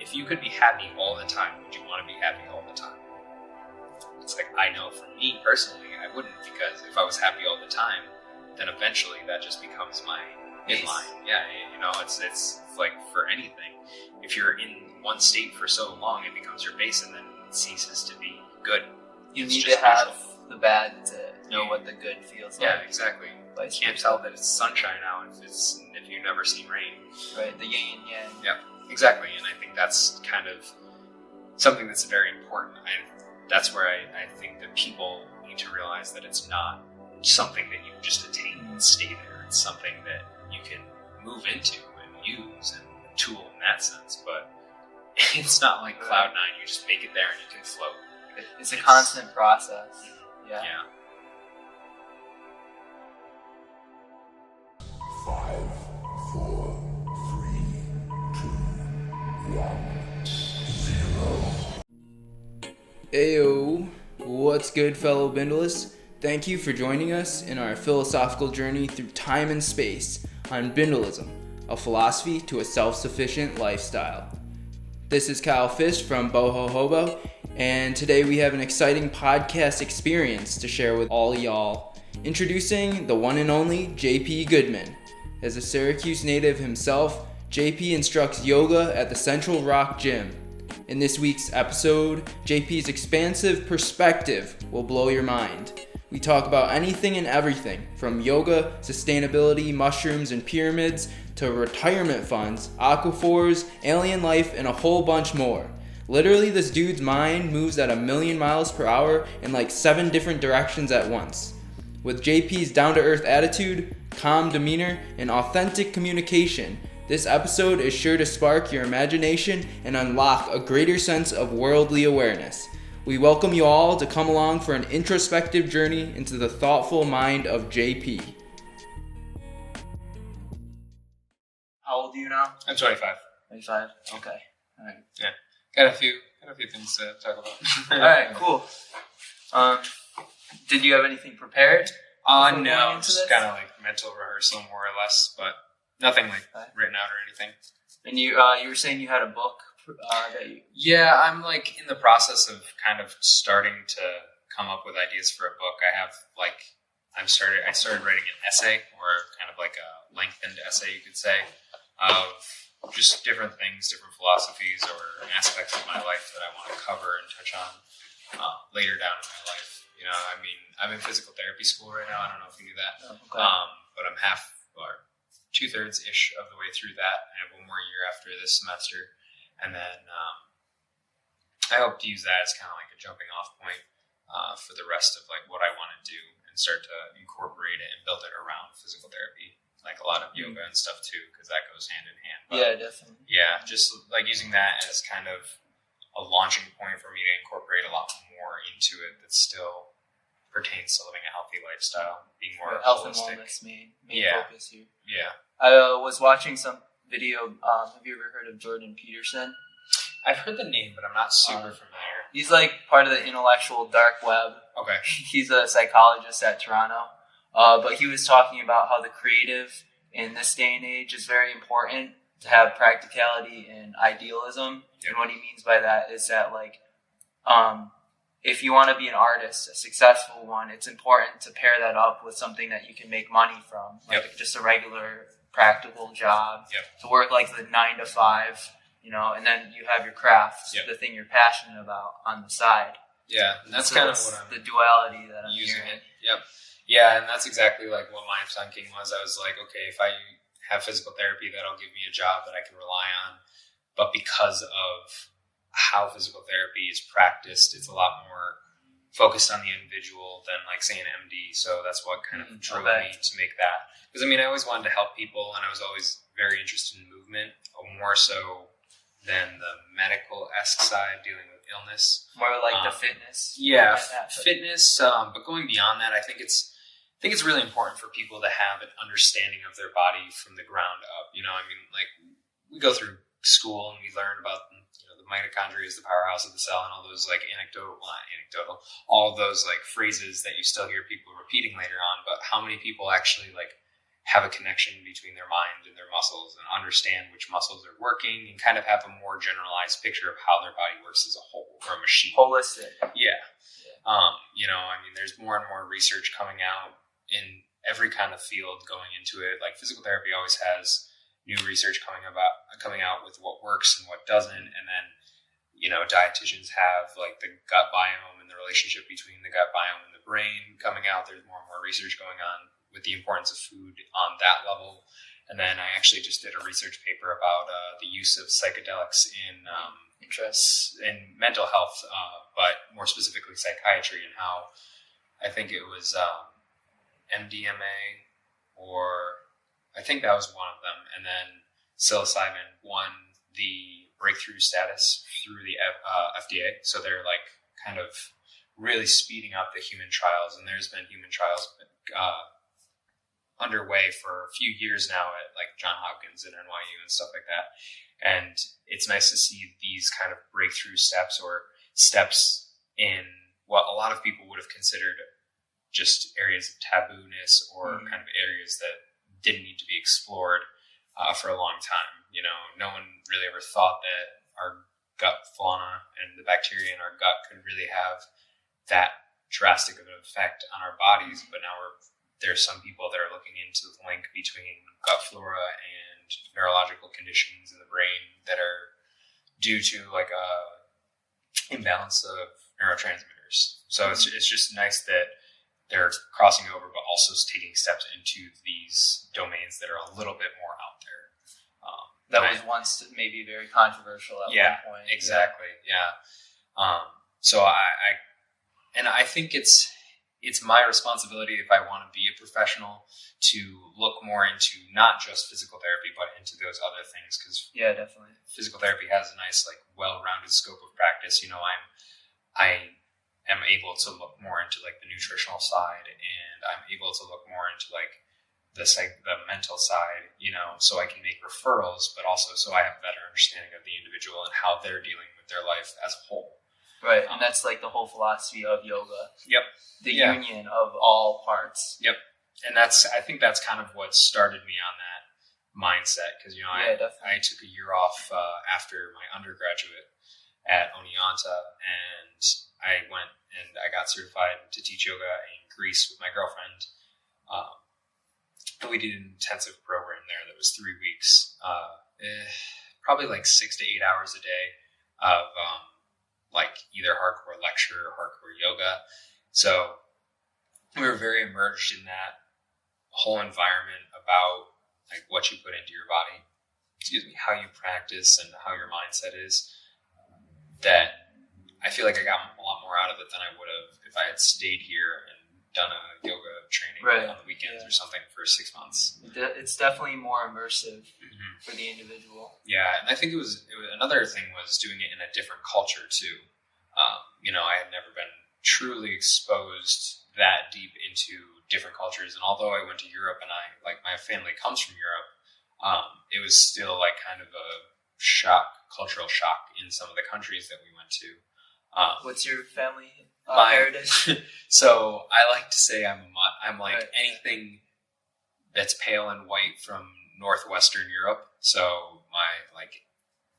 if you could be happy all the time, would you want to be happy all the time? It's like, I know for me personally, I wouldn't, because if I was happy all the time, then eventually that just becomes my inline. Yeah, it's like for anything. If you're in one state for so long, it becomes your base, and then it ceases to be good. You need to have the bad to know what the good feels like. Yeah, exactly. You can't tell that it's sunshine out if you've never seen rain. Right, the yin and yang. Yeah, exactly. And I think that's kind of something that's very important. That's where I think that people need to realize that it's not something that you just attain and stay there. It's something that you can move into and use, and a tool in that sense. But it's not like Cloud9, you just make it there and you can float. It's a constant process. Yeah. 5, 4, 3, 2, 1, 0. Ayooo, what's good, fellow Bindlists? Thank you for joining us in our philosophical journey through time and space on Bindlism, a philosophy to a self-sufficient lifestyle. This is Kyle Fish from Boho Hobo, and today we have an exciting podcast experience to share with all y'all. Introducing the one and only JP Goodman. As a Syracuse native himself, JP instructs yoga at the Central Rock Gym. In this week's episode, JP's expansive perspective will blow your mind. We talk about anything and everything, from yoga, sustainability, mushrooms and pyramids, to retirement funds, aquaphors, alien life, and a whole bunch more. Literally, this dude's mind moves at 1,000,000 miles per hour in like 7 different directions at once. With JP's down-to-earth attitude, calm demeanor, and authentic communication, this episode is sure to spark your imagination and unlock a greater sense of worldly awareness. We welcome you all to come along for an introspective journey into the thoughtful mind of JP. How old are you now? I'm 25. 25. Okay. All right. Yeah. Got a few things to talk about. All right. Cool. Did you have anything prepared? No, just kind of like mental rehearsal, more or less, but nothing like written out or anything. And you were saying you had a book that you... Yeah, I'm like in the process of kind of starting to come up with ideas for a book. I started writing an essay, or kind of like a lengthened essay, you could say, of just different things, different philosophies or aspects of my life that I want to cover and touch on later down in my life. You know, I mean, I'm in physical therapy school right now. I don't know if you knew that. Oh, okay. But I'm half or 2/3-ish of the way through that. I have one more year after this semester. And then I hope to use that as kind of like a jumping off point for the rest of like what I want to do, and start to incorporate it and build it around physical therapy, like a lot of yoga and stuff too, because that goes hand in hand. But, yeah, definitely. Yeah, just like using that as kind of a launching point for me to incorporate a lot more into it that still pertains to living a healthy lifestyle, being more health holistic. And wellness main Yeah. focus here. Yeah. I was watching some video. Have you ever heard of Jordan Peterson? I've heard the name, but I'm not super familiar. He's like part of the intellectual dark web. Okay. He's a psychologist at Toronto. But he was talking about how the creative in this day and age is very important, to have practicality and idealism. Yep. And what he means by that is that, like, if you want to be an artist, a successful one, it's important to pair that up with something that you can make money from, like just a regular practical job, to work like the 9 to 5, you know, and then you have your craft, the thing you're passionate about on the side. Yeah, and that's kind of what I'm... the duality that I'm using hearing. Yeah, and that's exactly like what my thinking was. I was like, okay, if I have physical therapy, that'll give me a job that I can rely on. But because of how physical therapy is practiced, it's a lot more focused on the individual than, like, say, an MD. So that's what kind of drove me to make that. Because, I mean, I always wanted to help people, and I was always very interested in movement, more so than the medical-esque side, dealing with illness. More like the fitness. Yeah, fitness. But going beyond that, I think it's really important for people to have an understanding of their body from the ground up. You know, I mean, like, we go through school and we learn about, you know, the mitochondria is the powerhouse of the cell, and all those, like, all those, like, phrases that you still hear people repeating later on. But how many people actually, like, have a connection between their mind and their muscles and understand which muscles are working and kind of have a more generalized picture of how their body works as a whole or a machine. Holistic. Yeah. There's more and more research coming out in every kind of field going into it. Like physical therapy always has new research coming out with what works and what doesn't. And then, dietitians have like the gut biome and the relationship between the gut biome and the brain coming out. There's more and more research going on with the importance of food on that level. And then I actually just did a research paper about the use of psychedelics in mental health, but more specifically psychiatry, and how I think it was MDMA, or I think that was one of them. And then psilocybin won the breakthrough status through the FDA. So they're like kind of really speeding up the human trials. And there's been human trials underway for a few years now at like Johns Hopkins and NYU and stuff like that. And it's nice to see these kind of breakthrough steps or steps in what a lot of people would have considered just areas of tabooness or kind of areas that didn't need to be explored for a long time. No one really ever thought that our gut fauna and the bacteria in our gut could really have that drastic of an effect on our bodies. But now there's some people that are looking into the link between gut flora and neurological conditions in the brain that are due to like a imbalance of neurotransmitters. So it's just nice that they're crossing over, but also taking steps into these domains that are a little bit more out there. That was once maybe very controversial at one point. Exactly. Yeah. So I think it's my responsibility, if I want to be a professional, to look more into not just physical therapy, but into those other things. Because definitely, physical therapy has a nice, like, well-rounded scope of practice. I am able to look more into like the nutritional side, and I'm able to look more into like the mental side, so I can make referrals, but also so I have a better understanding of the individual and how they're dealing with their life as a whole. Right, and that's like the whole philosophy of yoga. Yep. The union of all parts. Yep. And I think that's kind of what started me on that mindset, because I took a year off after my undergraduate at Oneonta, and I went and I got certified to teach yoga in Greece with my girlfriend. We did an intensive program there that was 3 weeks, probably like 6 to 8 hours a day of like either hardcore lecture or hardcore yoga. So we were very immersed in that whole environment about like what you put into your body, how you practice and how your mindset is, that I feel like I got a lot more out of it than I would have if I had stayed here and done a yoga training on the weekends or something for 6 months. It's definitely more immersive for the individual. Yeah, and I think it was another thing was doing it in a different culture too. I had never been truly exposed that deep into different cultures, and although I went to Europe and my family comes from Europe, it was still like kind of a cultural shock in some of the countries that we went to. What's your family heritage? So I like to say I'm like anything that's pale and white from Northwestern Europe. So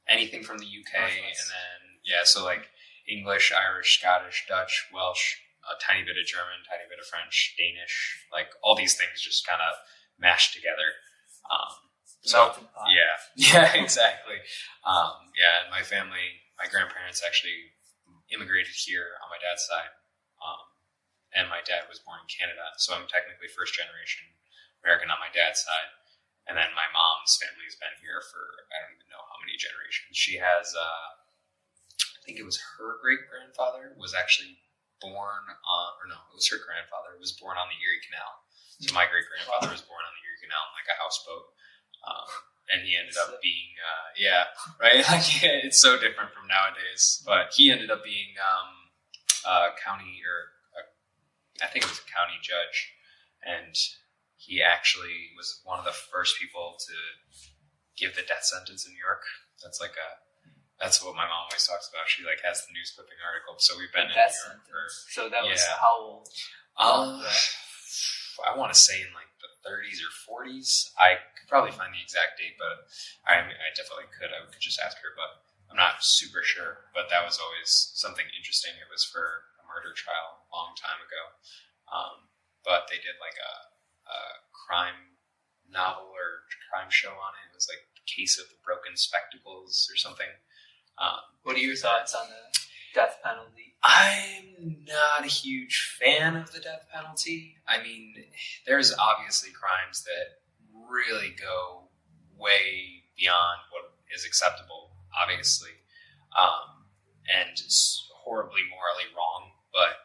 anything from the UK, and then so like English, Irish, Scottish, Dutch, Welsh, a tiny bit of German, tiny bit of French, Danish, like all these things just kind of mashed together. Melting pot. Yeah, exactly. And my family, my grandparents actually immigrated here on my dad's side, and my dad was born in Canada, so I'm technically first generation American on my dad's side. And then my mom's family has been here for I don't even know how many generations. She has, I think it was her great grandfather was actually born on, or no, it was her grandfather was born on the Erie Canal. So my great grandfather was born on the Erie Canal in like a houseboat. And he ended up being, right? Like, it's so different from nowadays. But he ended up being a county, I think it was a county judge. And he actually was one of the first people to give the death sentence in New York. That's what my mom always talks about. She like has the news clipping article. So we've been in New York So that was how old? I want to say in like the 30s or 40s. I could probably find the exact date, but I definitely could. I could just ask her, but I'm not super sure. But that was always something interesting. It was for a murder trial a long time ago. But they did like a crime novel or crime show on it. It was like Case of the Broken Spectacles or something. What are your thoughts on the death penalty? I'm not a huge fan of the death penalty. I mean, there's obviously crimes that really go way beyond what is acceptable, obviously, and it's horribly morally wrong. But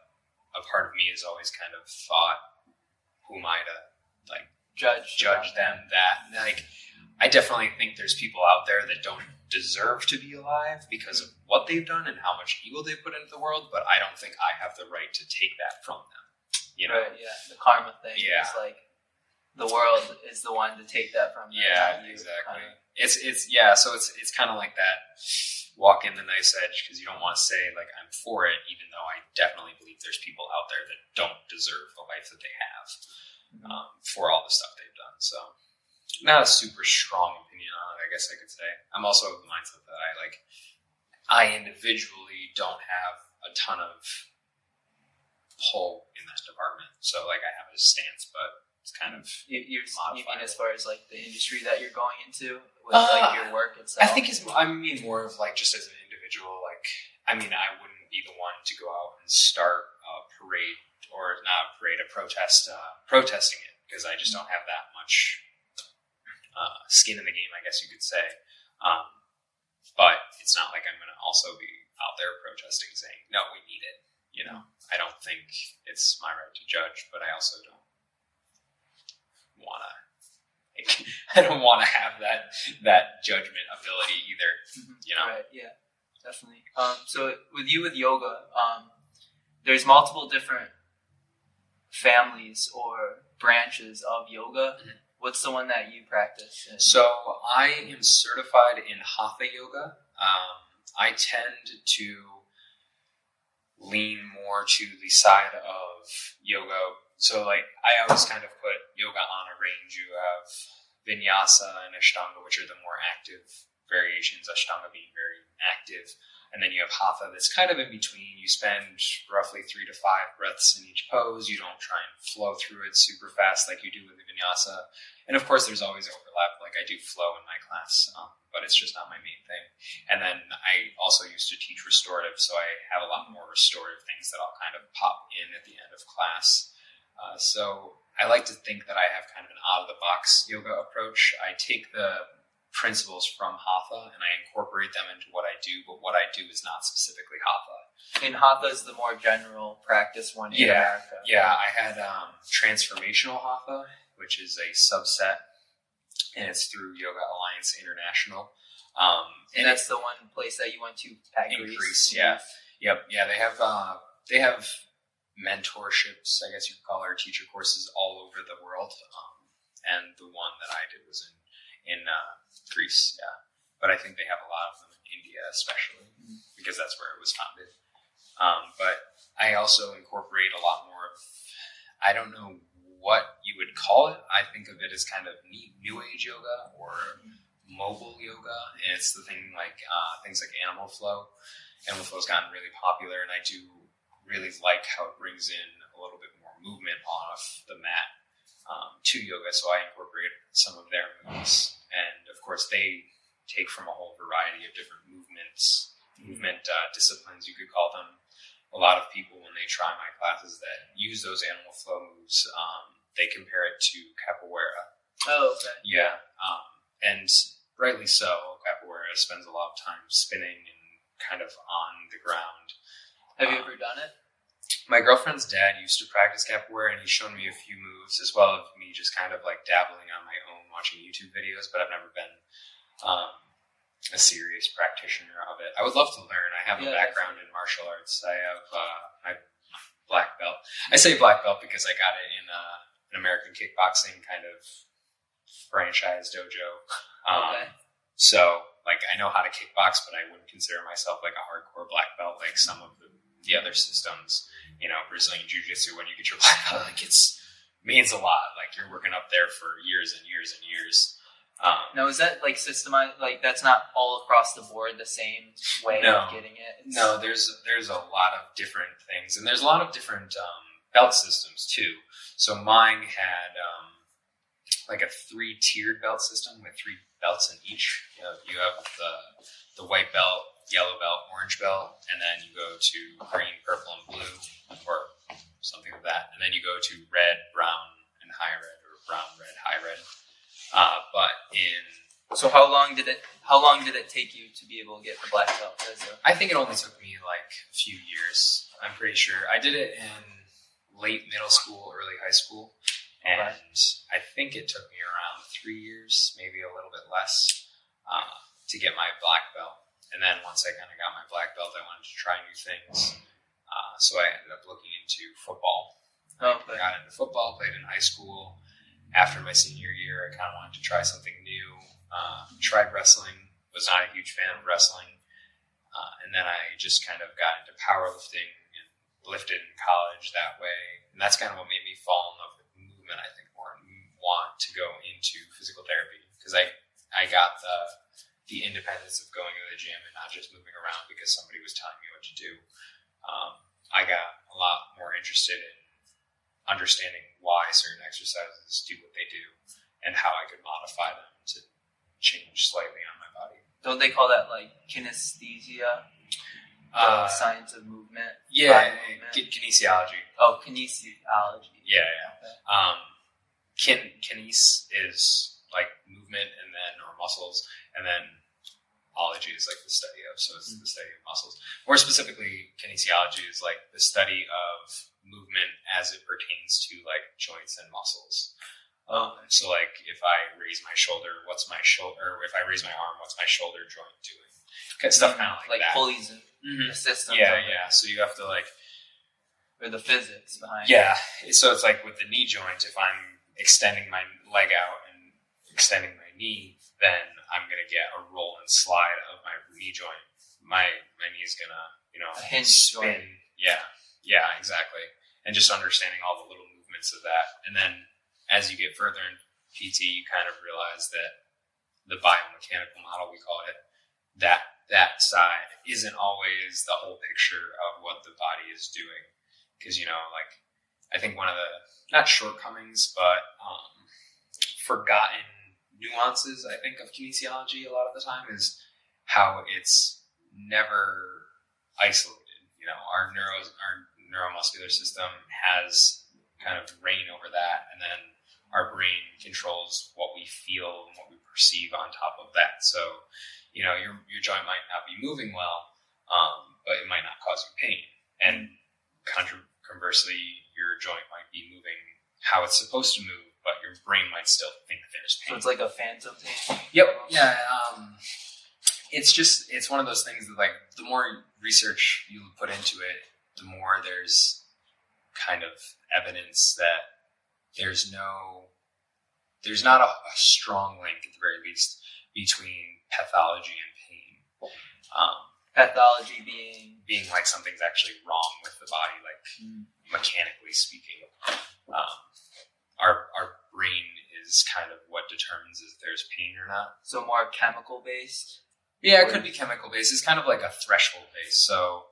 a part of me has always kind of thought, who am I to like judge them? That like, I definitely think there's people out there that don't deserve to be alive because of what they've done and how much evil they've put into the world, but I don't think I have the right to take that from them. You know? Right, yeah. The karma thing Yeah. is like the world is the one to take that from them. Yeah, not you, exactly. kind of. So it's kind of like that walk in the knife edge, because you don't want to say like I'm for it, even though I definitely believe there's people out there that don't deserve the life that they have for all the stuff they've done. So not a super strong opinion on it, I guess I could say. I'm also of the mindset that I individually don't have a ton of pull in that department. So like I have a stance, but it's kind of You mean modified. as far as like the industry that you're going into with like your work itself? I mean more of like just as an individual. Like I mean, I wouldn't be the one to go out and start a parade or not a parade, a protest, protesting it, because I just don't have that much skin in the game, I guess you could say. But it's not like I'm going to also be out there protesting saying, no, we need it. You know, I don't think it's my right to judge, but I also don't want to. I don't want to have that judgment ability either. You know, Right? Yeah, definitely. So with yoga, there's multiple different families or branches of yoga. Mhm. What's the one that you practice? So I am certified in Hatha yoga. I tend to lean more to the side of yoga. So like I always kind of put yoga on a range. You have Vinyasa and Ashtanga, which are the more active variations, Ashtanga being very active. And then you have Hatha that's kind of in between. You spend roughly 3 to 5 breaths in each pose. You don't try and flow through it super fast like you do with the Vinyasa. And of course, there's always overlap. Like I do flow in my class, but it's just not my main thing. And then I also used to teach restorative, so I have a lot more restorative things that I'll kind of pop in at the end of class. So I like to think that I have kind of an out-of-the-box yoga approach. I take the principles from Hatha and I incorporate them into what I do, but what I do is not specifically Hatha. And Hatha is the more general practice one in America. Yeah, I had transformational Hatha, which is a subset, and it's through Yoga Alliance International. And that's the one place that you went to at in Greece. Greece, yeah. Yep, yeah, they have mentorships, I guess you could call it, or teacher courses all over the world. And the one that I did was in Greece, yeah. But I think they have a lot of them in India, especially, because that's where it was founded. But I also incorporate a lot more of, I don't know what you would call it. I think of it as kind of new age yoga or mobile yoga. And it's the thing like things like animal flow. Animal flow's gotten really popular, and I do really like how it brings in a little bit more movement off the mat to yoga. So I incorporate some of their moves. And of course, they take from a whole variety of different movement disciplines, you could call them. A lot of people, when they try my classes that use those animal flow moves, they compare it to capoeira. Oh, okay. Yeah. And rightly so. Capoeira spends a lot of time spinning and kind of on the ground. Have you ever done it? My girlfriend's dad used to practice capoeira, and he's shown me a few moves, as well as me just kind of like dabbling on my own, watching YouTube videos, but I've never been a serious practitioner of it. I would love to learn. I have a background in martial arts. I have my black belt. I say black belt because I got it in an American kickboxing kind of franchise dojo. Okay. So, like, I know how to kickbox, but I wouldn't consider myself like a hardcore black belt like some of the other systems. You know, Brazilian Jiu-Jitsu, when you get your black belt, like it's means a lot. Like you're working up there for years and years and years. Now, is that like systemized? Like that's not all across the board the same way of getting it? No, there's a lot of different things, and there's a lot of different belt systems too. So mine had like a 3-tiered belt system with 3 belts in each. You have the white belt, yellow belt, orange belt, and then you go to green, purple, and blue, or something like that, and then you go to red, brown, and high red, or brown, red, high red. So how long did it take you to be able to get the black belt? I think it only took me like a few years. I'm pretty sure I did it in late middle school, early high school, and I think it took me around 3 years, maybe a little bit less, to get my black belt. And then once I kind of got my black belt, I wanted to try new things, so I ended up looking into football. I got into football, played in high school. After my senior year, I kind of wanted to try something new. Tried wrestling, was not a huge fan of wrestling. And then I just kind of got into powerlifting and lifted in college that way. And that's kind of what made me fall in love with movement, I think, more, and want to go into physical therapy. Because I got the independence of going to the gym and not just moving around because somebody was telling me what to do. I got a lot more interested in understanding why certain exercises do what they do and how I could modify them to change slightly on my body. Don't they call that like kinesthesia? Science of movement? Yeah, kinesiology. Oh, kinesiology. Yeah. Kines is like movement or muscles, and then ology is like the study of, so it's the study of muscles. More specifically, kinesiology is like the study of movement as it pertains to like joints and muscles. So like if I raise my shoulder, what's my shoulder? Or if I raise my arm, what's my shoulder joint doing? Stuff kind of like that. Pulleys and the systems. Yeah. So you have to like, or the physics behind. Yeah. So it's like with the knee joint, if I'm extending my leg out and extending my knee, then I'm gonna get a roll and slide of my knee joint. My knee is gonna a hinge spin. joint. Yeah, exactly. And just understanding all the little movements of that, and then as you get further in PT, you kind of realize that the biomechanical model, we call it, that side isn't always the whole picture of what the body is doing. Because, like, I think one of the, not shortcomings, but forgotten nuances, I think, of kinesiology a lot of the time is how it's never isolated. Our neuromuscular system has kind of reign over that, and then our brain controls what we feel and what we perceive on top of that. So, your joint might not be moving well, but it might not cause you pain. And conversely, your joint might be moving how it's supposed to move, but your brain might still think that there's pain. So it's like a phantom pain? Yep. Yeah. It's one of those things that, like, the more research you put into it, the more there's kind of evidence that there's not a strong link, at the very least, between pathology and pain. Pathology being like something's actually wrong with the body, like mechanically speaking. Our brain is kind of what determines if there's pain or not. So more chemical based? Yeah, it could be chemical based. It's kind of like a threshold based. So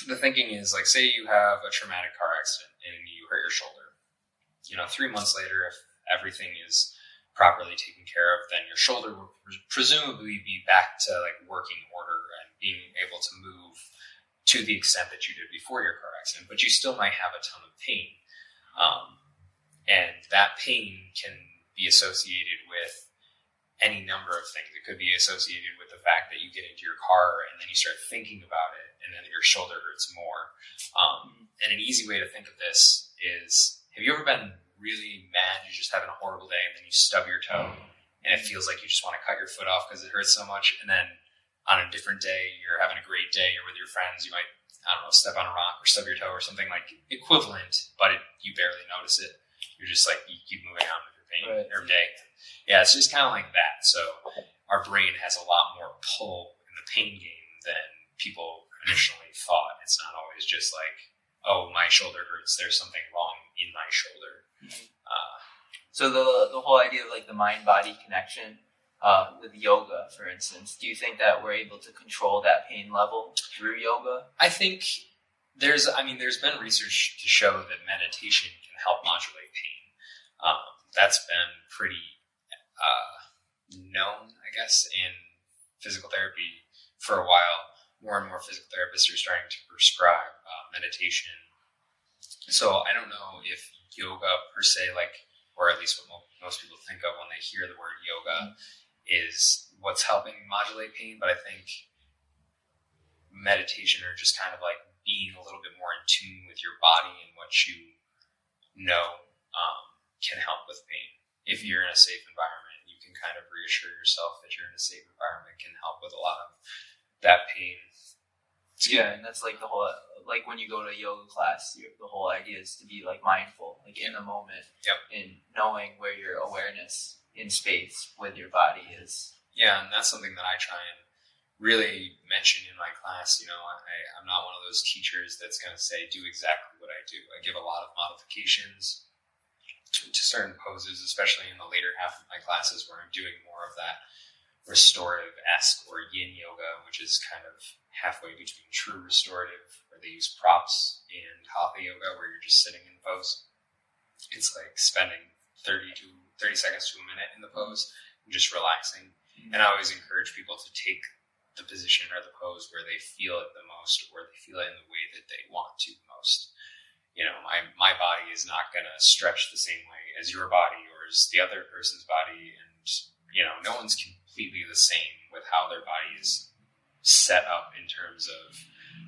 the thinking is, like, say you have a traumatic car accident and you hurt your shoulder. 3 months later, if everything is properly taken care of, then your shoulder will presumably be back to like working order and being able to move to the extent that you did before your car accident. But you still might have a ton of pain. And that pain can be associated with any number of things. It could be associated with the fact that you get into your car and then you start thinking about it, and then your shoulder hurts more. And an easy way to think of this is, have you ever been really mad, you're just having a horrible day, and then you stub your toe, and it feels like you just want to cut your foot off because it hurts so much, and then on a different day, you're having a great day, you're with your friends, you might, step on a rock or stub your toe or something like equivalent, but you barely notice it. You're just like, you keep moving on with your pain or day. Yeah, it's just kind of like that. So our brain has a lot more pull in the pain game than people initially thought. It's not always just like oh, my shoulder hurts, there's something wrong in my shoulder. So the whole idea of like the mind-body connection with yoga, for instance, do you think that we're able to control that pain level through yoga? I think there's been research to show that meditation can help modulate pain. That's been pretty known, I guess, in physical therapy for a while. More and more physical therapists are starting to prescribe meditation. So I don't know if yoga per se, or at least what most people think of when they hear the word yoga, is what's helping modulate pain. But I think meditation, or just kind of like being a little bit more in tune with your body and what you know, can help with pain. If you're in a safe environment, you can kind of reassure yourself that you're in a safe environment, can help with a lot of that pain. Yeah, and that's like the whole, like when you go to a yoga class, the whole idea is to be like mindful, like in the moment, and knowing where your awareness in space with your body is. Yeah, and that's something that I try and really mention in my class. I'm not one of those teachers that's going to say, do exactly what I do. I give a lot of modifications to certain poses, especially in the later half of my classes where I'm doing more of that restorative-esque or yin yoga, which is kind of halfway between true restorative, where they use props, and hatha yoga, where you're just sitting in the pose. It's like spending 30 seconds to a minute in the pose and just relaxing. And I always encourage people to take the position or the pose where they feel it the most, or they feel it in the way that they want to the most. My body is not going to stretch the same way as your body or as the other person's body. And, no one's completely the same with how their body is set up in terms of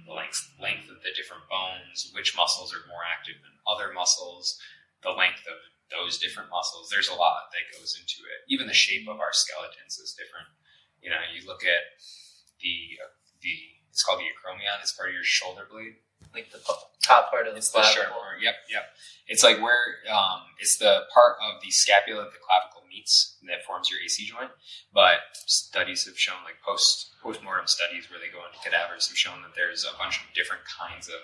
the length of the different bones, which muscles are more active than other muscles, the length of those different muscles. There's a lot that goes into it. Even the shape of our skeletons is different. You look at it's called the acromion. It's part of your shoulder blade. Like the top part of the clavicle. The sharp part. Yep. It's like where it's the part of the scapula that the clavicle meets that forms your AC joint. But studies have shown, like post-mortem studies where they go into cadavers, have shown that there's a bunch of different kinds of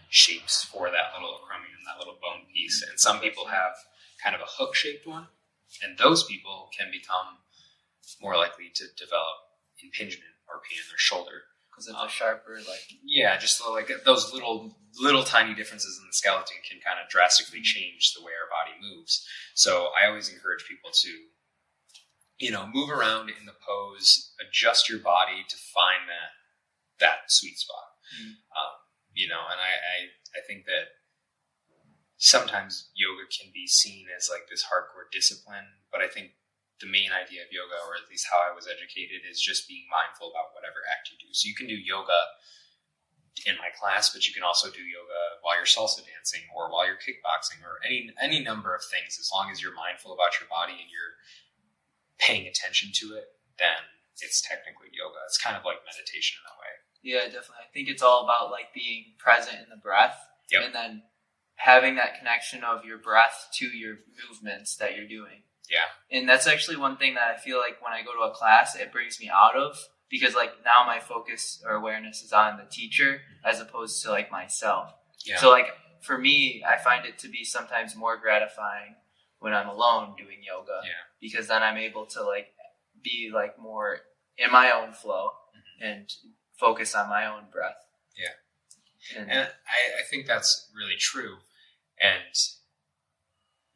shapes for that little acromion, that little bone piece. And some people have kind of a hook-shaped one, and those people can become more likely to develop impingement or pain in their shoulder. Because of the sharper, just those little tiny differences in the skeleton can kind of drastically change the way our body moves. So I always encourage people to, move around in the pose, adjust your body to find that sweet spot. And I think that sometimes yoga can be seen as like this hardcore discipline, but I think the main idea of yoga, or at least how I was educated, is just being mindful about whatever act you do. So you can do yoga in my class, but you can also do yoga while you're salsa dancing or while you're kickboxing, or any number of things. As long as you're mindful about your body and you're paying attention to it, then it's technically yoga. It's kind of like meditation in that way. Yeah, definitely. I think it's all about like being present in the breath, and then having that connection of your breath to your movements that you're doing. Yeah. And that's actually one thing that I feel like when I go to a class, it brings me out of, because like now my focus or awareness is on the teacher as opposed to like myself. Yeah. So like for me, I find it to be sometimes more gratifying when I'm alone doing yoga, because then I'm able to like be like more in my own flow and focus on my own breath. Yeah. And I think that's really true, and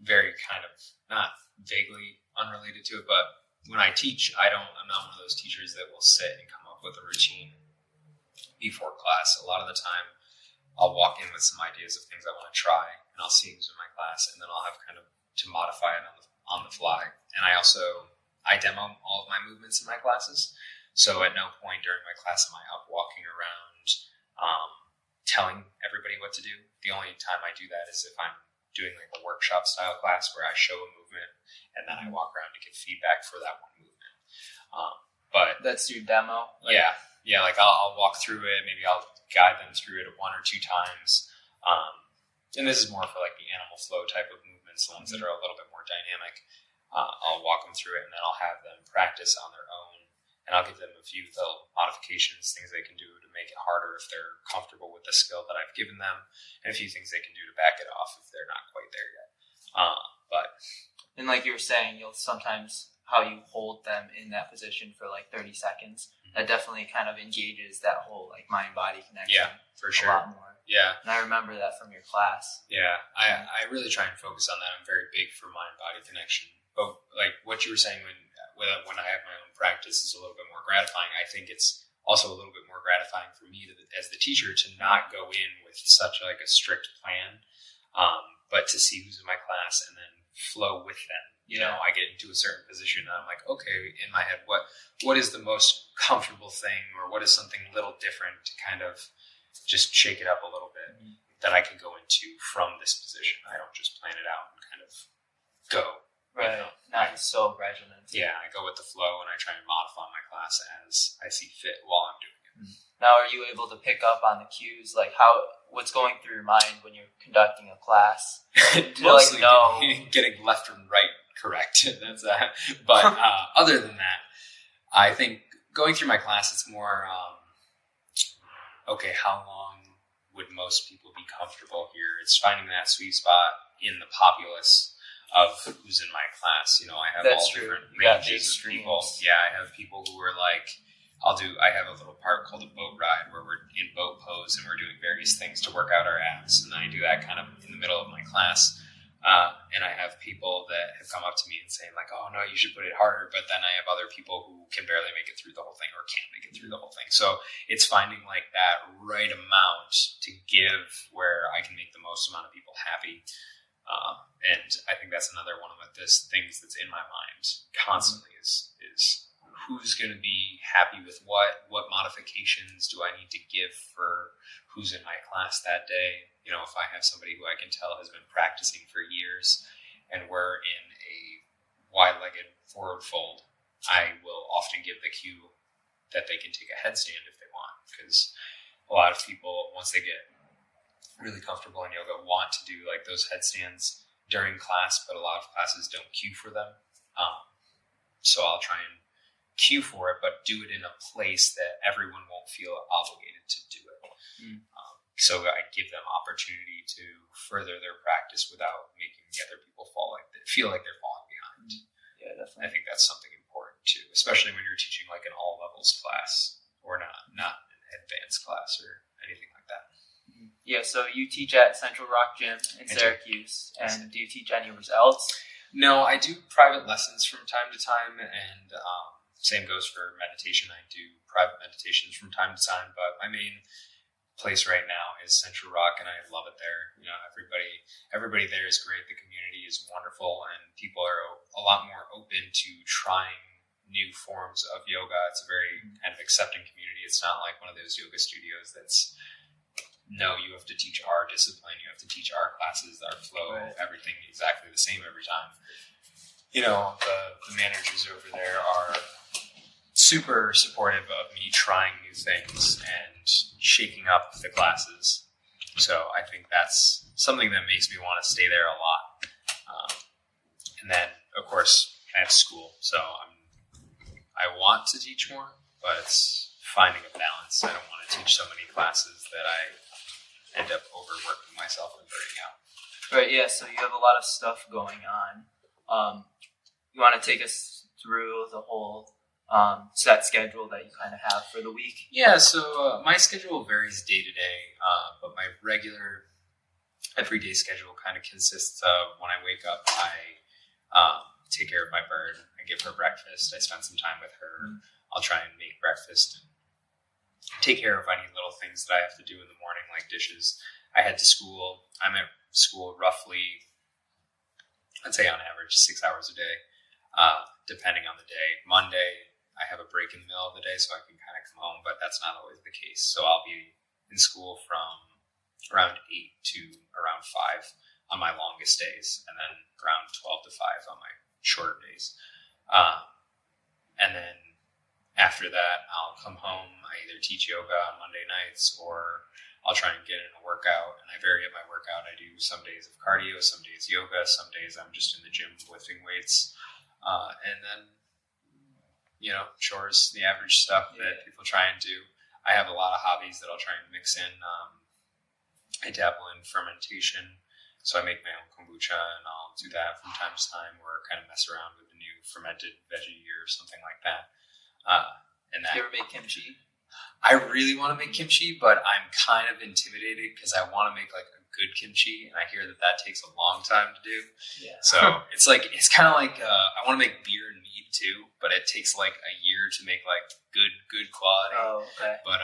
very kind of not vaguely unrelated to it, but when I teach, I'm not one of those teachers that will sit and come up with a routine before class. A lot of the time, I'll walk in with some ideas of things I want to try, and I'll see who's in my class, and then I'll have kind of to modify it on the fly. And I demo all of my movements in my classes. So at no point during my class am I up walking around telling everybody what to do. The only time I do that is if I'm doing like a workshop style class where I show a movement and then I walk around to give feedback for that one movement. But that's your demo. Yeah. Like I'll walk through it. Maybe I'll guide them through it 1 or 2 times. And this is more for like the animal flow type of movements, the ones that are a little bit more dynamic. I'll walk them through it, and then I'll have them practice on their own and I'll give them a few little modifications, things they can do to make it harder if they're comfortable with the skill that I've given them, and a few things they can do to back it off if they're not quite there yet. And like you were saying, you'll sometimes, how you hold them in that position for like 30 seconds, that definitely kind of engages that whole like mind-body connection. Yeah, for sure. A lot more. Yeah. And I remember that from your class. Yeah, I really try and focus on that. I'm very big for mind-body connection. But like what you were saying when I have my own practice is a little bit more gratifying. I think it's also a little bit more gratifying for me as the teacher to not go in with such like a strict plan, but to see who's in my class and then flow with them. You know, I get into a certain position and I'm like, okay, in my head, what is the most comfortable thing, or what is something a little different to kind of just shake it up a little bit that I can go into from this position. I don't just plan it out and kind of go. Right. You know? Not so regimented. Yeah, I go with the flow and I try and modify my class as I see fit while I'm doing it. Now, are you able to pick up on the cues, like what's going through your mind when you're conducting a class? Mostly getting left and right correct. That's But other than that, I think going through my class, it's more, okay, how long would most people be comfortable here? It's finding that sweet spot in the populace of who's in my class. You know, I have all different ranges of people. Yeah, I have people who are like, I have a little part called a boat ride where we're in boat pose and we're doing various things to work out our abs. And I do that kind of in the middle of my class. And I have people that have come up to me and saying like, oh no, you should put it harder. But then I have other people who can barely make it through the whole thing or can't make it through the whole thing. So it's finding like that right amount to give where I can make the most amount of people happy. And I think that's another one of the things that's in my mind constantly is who's going to be happy with what modifications do I need to give for who's in my class that day. You know, if I have somebody who I can tell has been practicing for years and we're in a wide-legged forward fold, I will often give the cue that they can take a headstand if they want, because a lot of people, once they get really comfortable in yoga, want to do like those headstands during class, but a lot of classes don't cue for them. So I'll try and cue for it, but do it in a place that everyone won't feel obligated to do it. So I give them opportunity to further their practice without making the other people feel like they're falling behind. Yeah, definitely. I think that's something important too, especially when you're teaching like an all levels class or not an advanced class or anything like that. Yeah, so you teach at Central Rock Gym in Syracuse, and do you teach anywhere else? No, I do private lessons from time to time, and same goes for meditation. I do private meditations from time to time, but my main place right now is Central Rock, and I love it there. You know, everybody there is great. The community is wonderful, and people are a lot more open to trying new forms of yoga. It's a very kind of accepting community. It's not like one of those yoga studios that's, no, you have to teach our discipline, you have to teach our classes, our flow, everything exactly the same every time. You know, the managers over there are super supportive of me trying new things and shaking up the classes. So I think that's something that makes me want to stay there a lot. And then, of course, I have school, so I want to teach more, but it's finding a balance. I don't want to teach so many classes that I end up overworking myself and burning out. Right, yeah, so you have a lot of stuff going on. You want to take us through the whole set schedule that you kind of have for the week? Yeah, so my schedule varies day to day, but my regular everyday schedule kind of consists of when I wake up, I take care of my bird, I give her breakfast, I spend some time with her, I'll try and make breakfast, take care of any little things that I have to do in the morning, like dishes. I head to school. I'm at school roughly, I'd say on average, 6 hours a day, depending on the day. Monday, I have a break in the middle of the day, so I can kind of come home, but that's not always the case. So I'll be in school from around 8 to around 5 on my longest days, and then around 12 to 5 on my shorter days. And then after that, I'll come home. I either teach yoga on Monday nights, or I'll try and get in a workout, and I vary at my workout. I do some days of cardio, some days yoga, some days I'm just in the gym lifting weights. And then, chores, the average stuff that people try and do. I have a lot of hobbies that I'll try and mix in. I dabble in fermentation, so I make my own kombucha, and I'll do that from time to time, or kind of mess around with a new fermented veggie or something like that. And that, You ever make kimchi? I really want to make kimchi, but I'm kind of intimidated because I want to make like a good kimchi, and I hear that takes a long time to do. Yeah. So it's kind of like I want to make beer and mead too, but it takes like a year to make like good quality. Oh, okay. But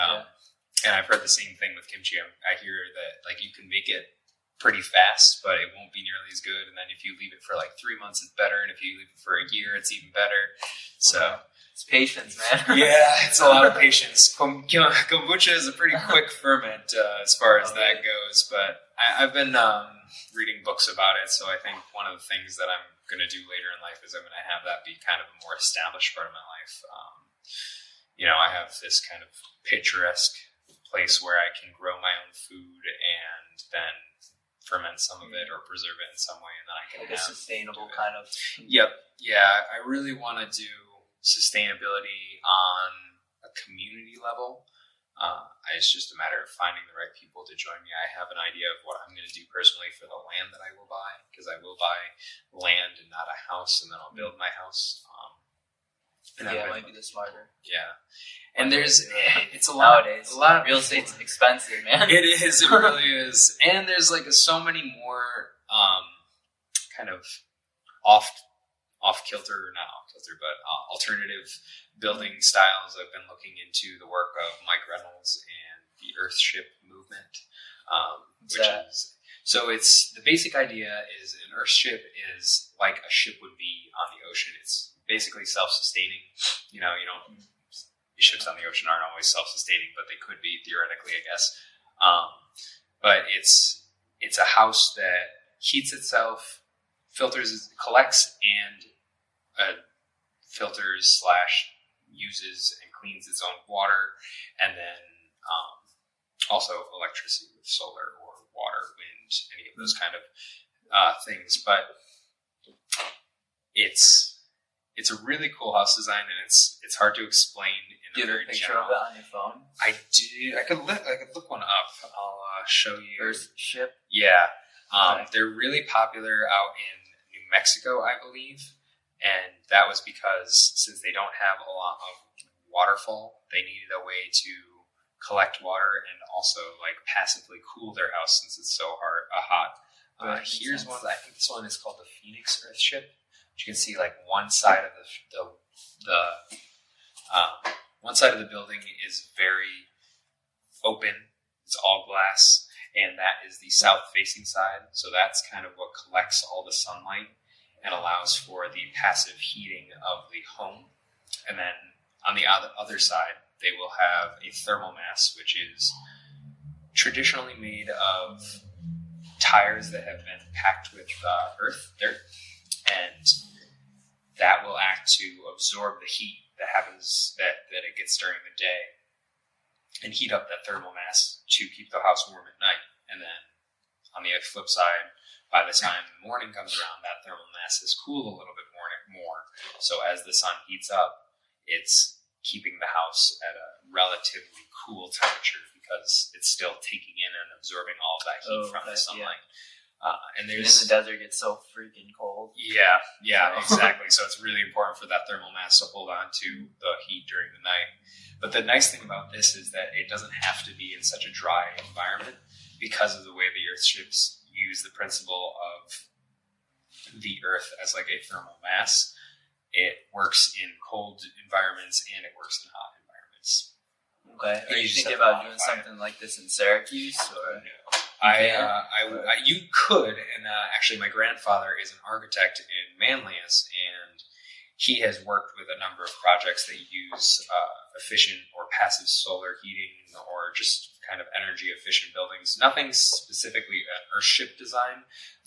and I've heard the same thing with kimchi. I hear that like you can make it pretty fast, but it won't be nearly as good. And then if you leave it for like 3 months, it's better, and if you leave it for a year, it's even better. So. It's patience, man. Yeah, it's a lot of patience. Kombucha is a pretty quick ferment as far as that goes, but I've been reading books about it, so I think one of the things that I'm going to do later in life is I'm going to have that be kind of a more established part of my life. I have this kind of picturesque place where I can grow my own food and then ferment some of it or preserve it in some way, and then I can Like a sustainable kind of. Yep. Yeah, I really want to do sustainability on a community level. It's just a matter of finding the right people to join me. I have an idea of what I'm going to do personally for the land that I will buy, because I will buy land and not a house, and then I'll build my house. It might be the smarter. Yeah. And it's a lot. Nowadays, a lot of real estate's expensive, man. It is. It really is. And there's like so many more kind of off-kilter, not off-kilter, but alternative building styles. I've been looking into the work of Mike Reynolds and the Earthship movement, it's the basic idea is an Earthship is like a ship would be on the ocean. It's basically self-sustaining. Ships on the ocean aren't always self-sustaining, but they could be theoretically, I guess. But it's a house that heats itself, collects and filters / uses and cleans its own water, and then also electricity with solar or water, wind, any of those kind of things. But it's a really cool house design, and it's hard to explain in Do you have a picture of it on your phone? I do. I could look one up. I'll show you. Earthship? Yeah. Okay. They're really popular out in New Mexico, I believe. And that was because since they don't have a lot of waterfall, they needed a way to collect water and also like passively cool their house since it's so hot. Here's one. I think this one is called the Phoenix Earthship. You can see like one side of one side of the building is very open. It's all glass, and that is the south-facing side. So that's kind of what collects all the sunlight and allows for the passive heating of the home. And then on the other side, they will have a thermal mass, which is traditionally made of tires that have been packed with dirt, and that will act to absorb the heat that happens that it gets during the day and heat up that thermal mass to keep the house warm at night. And then on the flip side, by the time the morning comes around, that thermal mass is cooled a little bit more. So as the sun heats up, it's keeping the house at a relatively cool temperature because it's still taking in and absorbing all of that heat from the sunlight. And in the desert, it gets so freaking cold. Yeah, exactly. So it's really important for that thermal mass to hold on to the heat during the night. But the nice thing about this is that it doesn't have to be in such a dry environment because of the way the Earthships use the principle of the Earth as like a thermal mass. It works in cold environments and it works in hot environments. Okay. Are you thinking about doing something like this in Syracuse? Or? No. You could, and actually my grandfather is an architect in Manlius, and he has worked with a number of projects that use efficient or passive solar heating or just kind of energy efficient buildings. Nothing specifically an Earthship design,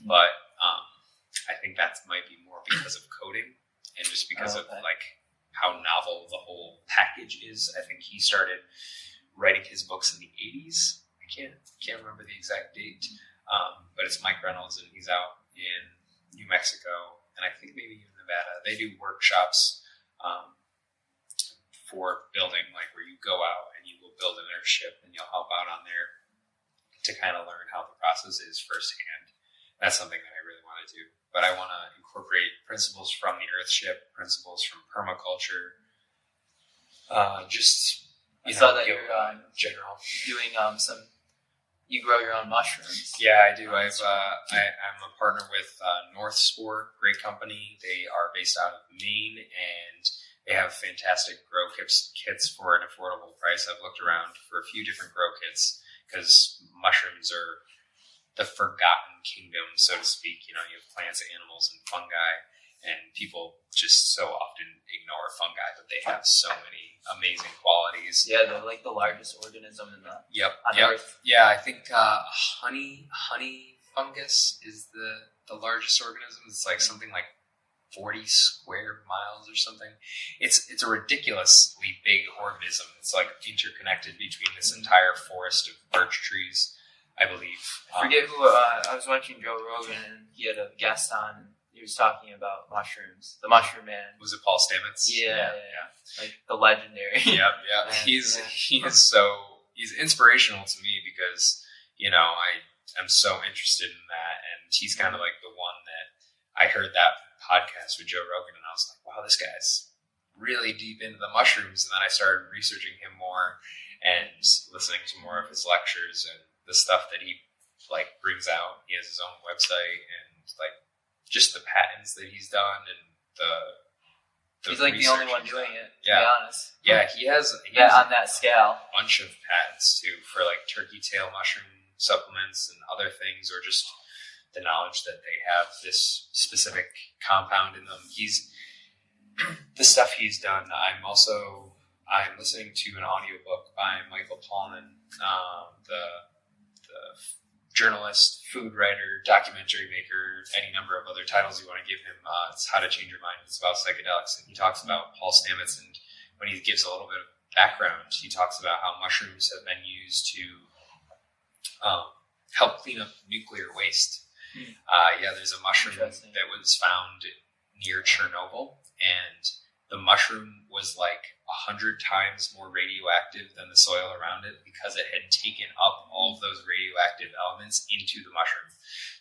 but I think that might be more because of coding and just because of like how novel the whole package is. I think he started writing his books in the 80s. Can't remember the exact date, but it's Mike Reynolds, and he's out in New Mexico, and I think maybe even Nevada. They do workshops for building, like where you go out and you will build an airship and you'll help out on there to kind of learn how the process is firsthand. That's something that I really want to do. But I want to incorporate principles from the Earthship, principles from permaculture, just I saw that you're general doing you grow your own mushrooms. Yeah, I do. I'm a partner with North Spore, great company. They are based out of Maine, and they have fantastic grow kits for an affordable price. I've looked around for a few different grow kits because mushrooms are the forgotten kingdom, so to speak. You know, you have plants, animals, and fungi, and people just so often ignore fungi, but they have so many amazing qualities. Yeah, they're like the largest organism on Earth. Yeah, I think honey fungus is the largest organism. It's like something like 40 square miles or something. It's a ridiculously big organism. It's like interconnected between this entire forest of birch trees, I believe. I forget who. I was watching Joe Rogan, and he had a guest on, and he was talking about mushrooms. The Mushroom Man. Was it Paul Stamets? Yeah. Like the legendary. Yeah. He's inspirational to me because, you know, I'm so interested in that, and he's kind of like the one that I heard that podcast with Joe Rogan, and I was like, wow, this guy's really deep into the mushrooms. And then I started researching him more and listening to more of his lectures and the stuff that he like brings out. He has his own website and like just the patents that he's done and the he's like the only one doing it, to be honest. Yeah, he has on that scale. A bunch of patents too for like turkey tail mushroom supplements and other things, or just the knowledge that they have this specific compound in them. The stuff he's done. I'm listening to an audiobook by Michael Pollan, the journalist, food writer, documentary maker, any number of other titles you want to give him. It's How to Change Your Mind. It's about psychedelics, and he talks about Paul Stamets, and when he gives a little bit of background, he talks about how mushrooms have been used to help clean up nuclear waste. There's a mushroom that was found near Chernobyl, and the mushroom was like 100 times more radioactive than the soil around it because it had taken up all of those radioactive elements into the mushroom.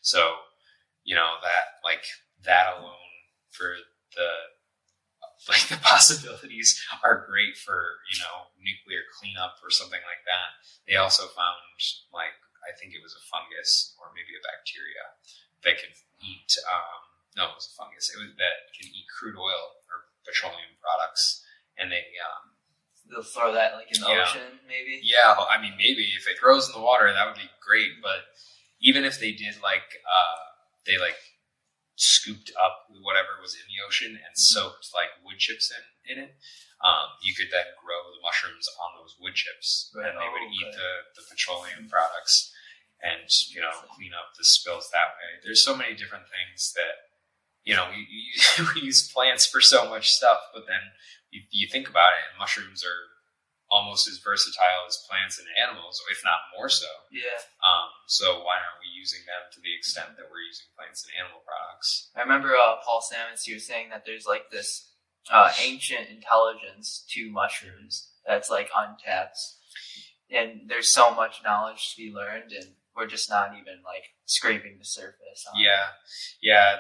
So, you know, that alone for the possibilities are great for, you know, nuclear cleanup or something like that. They also found, like, I think it was a fungus or maybe a bacteria that can eat, it was a fungus. That can eat crude oil or petroleum products, and they'll throw that like in the ocean, maybe. Yeah, I mean, maybe if it grows in the water, that would be great. But even if they did, they scooped up whatever was in the ocean and soaked like wood chips in it, you could then grow the mushrooms on those wood chips, and they would eat the petroleum products and, you know, clean up the spills that way. There's so many different things that, you know, we use plants for so much stuff, but then you think about it, and mushrooms are almost as versatile as plants and animals, if not more so. Yeah. So why aren't we using them to the extent that we're using plants and animal products? I remember Paul Stamets, he was saying that there's like this ancient intelligence to mushrooms that's like untapped, and there's so much knowledge to be learned, and we're just not even like scraping the surface. Yeah.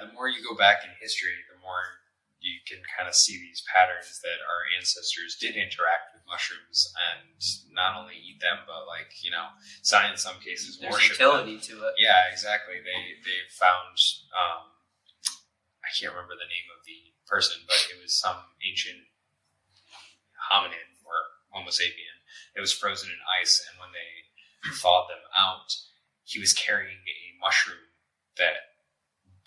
The more you go back in history, the more you can kind of see these patterns that our ancestors did interact with mushrooms and not only eat them, but like, you know, in some cases there's worship utility them. to it. Yeah, exactly. They found, I can't remember the name of the person, but it was some ancient hominid or Homo sapien. It was frozen in ice, and when they thawed them out, he was carrying a mushroom that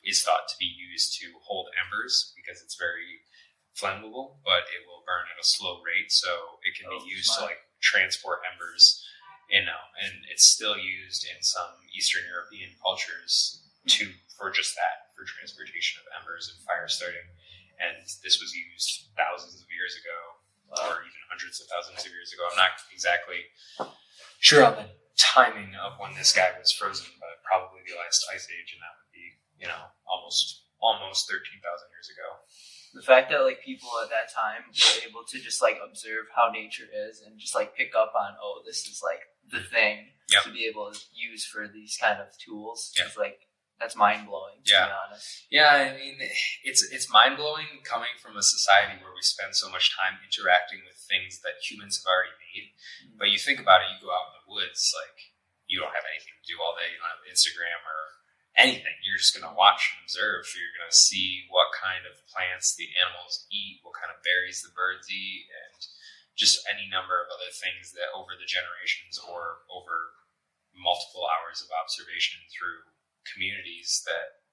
is thought to be used to hold embers because it's very flammable, but it will burn at a slow rate, so it can be used to like transport embers, you know, and it's still used in some Eastern European cultures for just that, for transportation of embers and fire starting. And this was used thousands of years ago, or even hundreds of thousands of years ago. I'm not exactly sure on the timing of when this guy was frozen, but probably the last ice age, and that would be, you know, almost 13,000 years ago. The fact that like people at that time were able to just like observe how nature is and just like pick up on, oh, this is like the thing to be able to use for these kind of tools is like, that's mind blowing, to be honest. Yeah, I mean, it's mind blowing coming from a society where we spend so much time interacting with things that humans have already made. Mm-hmm. But you think about it, you go out in the woods, like you don't have anything to do all day. You don't have Instagram or anything. You're just going to watch and observe. You're going to see what kind of plants the animals eat, what kind of berries the birds eat, and just any number of other things that over the generations or over multiple hours of observation through communities that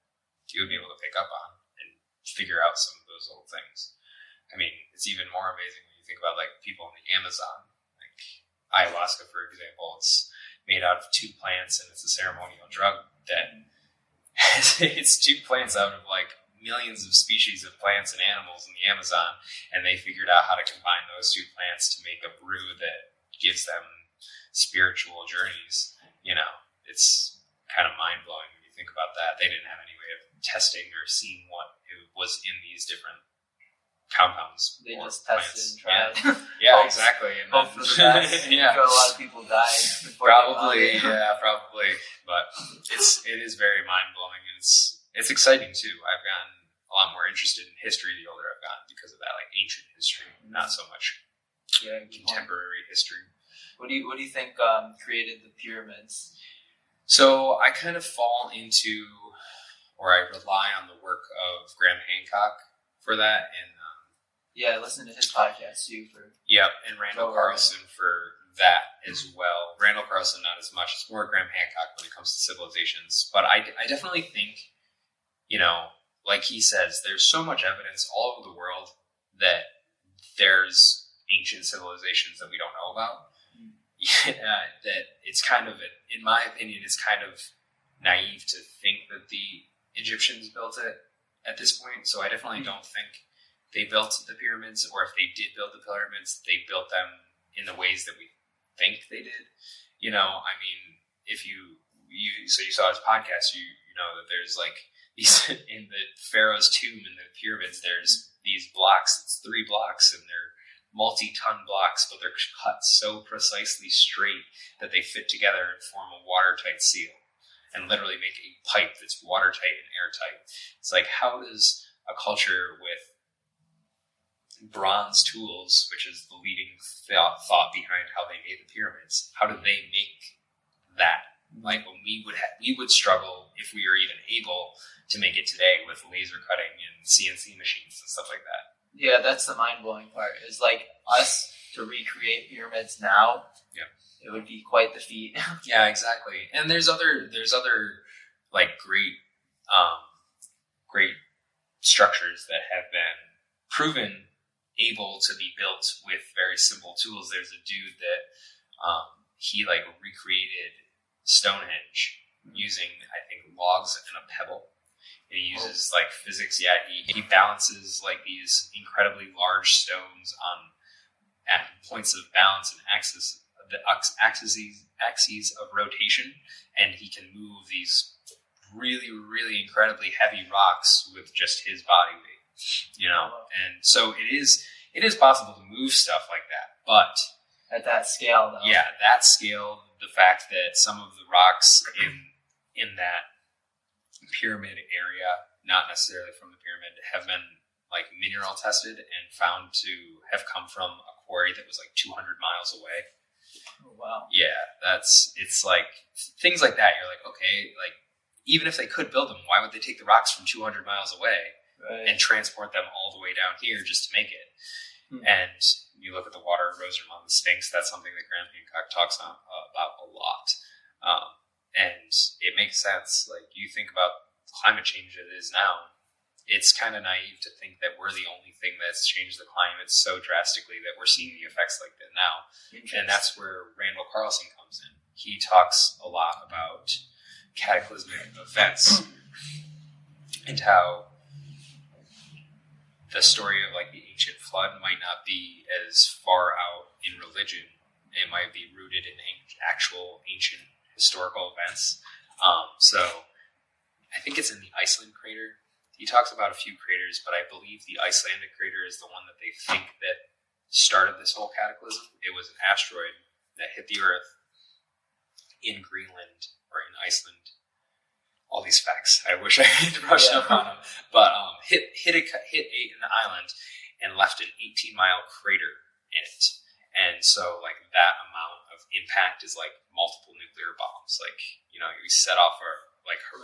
you would be able to pick up on and figure out some of those little things. I mean, it's even more amazing when you think about like people in the Amazon, like ayahuasca, for example. It's made out of 2 plants and it's a ceremonial drug that it's 2 plants out of like millions of species of plants and animals in the Amazon, and they figured out how to combine those 2 plants to make a brew that gives them spiritual journeys. You know, it's kind of mind blowing when you think about that. They didn't have any way of testing or seeing what it was in these different compounds. They just tested and tried. Yeah, exactly. And hope for the best. Yeah, a lot of people died. Probably. But it is very mind blowing, and it's exciting too. I've gotten a lot more interested in history the older I've gotten because of that, like ancient history, not so much contemporary history. What do you think created the pyramids? So I kind of fall into, or I rely on the work of Graham Hancock for that, and I listened to his podcast too and Randall Carlson for that as well. Randall Carlson not as much; it's more Graham Hancock when it comes to civilizations. But I definitely think, you know, like he says, there's so much evidence all over the world that there's ancient civilizations that we don't know about. That it's kind of, in my opinion, it's kind of naive to think that the Egyptians built it at this point. So I definitely don't think they built the pyramids, or if they did build the pyramids, they built them in the ways that we think they did. You know, I mean, if you saw his podcast, you know that there's like these in the pharaoh's tomb in the pyramids. There's these blocks. It's 3 blocks, and they're multi-ton blocks, but they're cut so precisely straight that they fit together and form a watertight seal, and literally make a pipe that's watertight and airtight. It's like, how does a culture with bronze tools, which is the leading thought behind how they made the pyramids, how do they make that? Like, when we would struggle if we were even able to make it today with laser cutting and CNC machines and stuff like that. Yeah, that's the mind-blowing part, is like us to recreate pyramids now. Yeah. It would be quite the feat. Yeah, exactly. And there's other like great structures that have been proven able to be built with very simple tools. There's a dude that he like recreated Stonehenge using, I think, logs and a pebble. And he uses like physics. Yeah, he balances like these incredibly large stones at points of balance and axes of rotation, and he can move these really, really incredibly heavy rocks with just his body weight. You know, and so it is possible to move stuff like that, but at that scale, though. Yeah, that scale. The fact that some of the rocks in that pyramid area, not necessarily from the pyramid, have been like mineral tested and found to have come from a quarry that was like 200 miles away. Oh, wow. Yeah, it's like things like that. You're like, okay, like even if they could build them, why would they take the rocks from 200 miles away and transport them all the way down here just to make it? And you look at the water erosion on the Sphinx, that's something that Graham Hancock talks about a lot. And it makes sense. Like, you think about climate change as it is now, it's kind of naive to think that we're the only thing that's changed the climate so drastically that we're seeing the effects like that now. And that's where Randall Carlson comes in. He talks a lot about cataclysmic events and how the story of like the ancient flood might not be as far out in religion. It might be rooted in actual ancient historical events. So I think it's in the Iceland crater. he talks about a few craters, but I believe the Icelandic crater is the one that they think that started this whole cataclysm. It was an asteroid that hit the Earth in Greenland or in Iceland. All these facts. I wish I had brushed up on them, but hit an island and left an 18-mile crater in it. And so, like, that amount of impact is like multiple nuclear bombs. Like, you know, you set off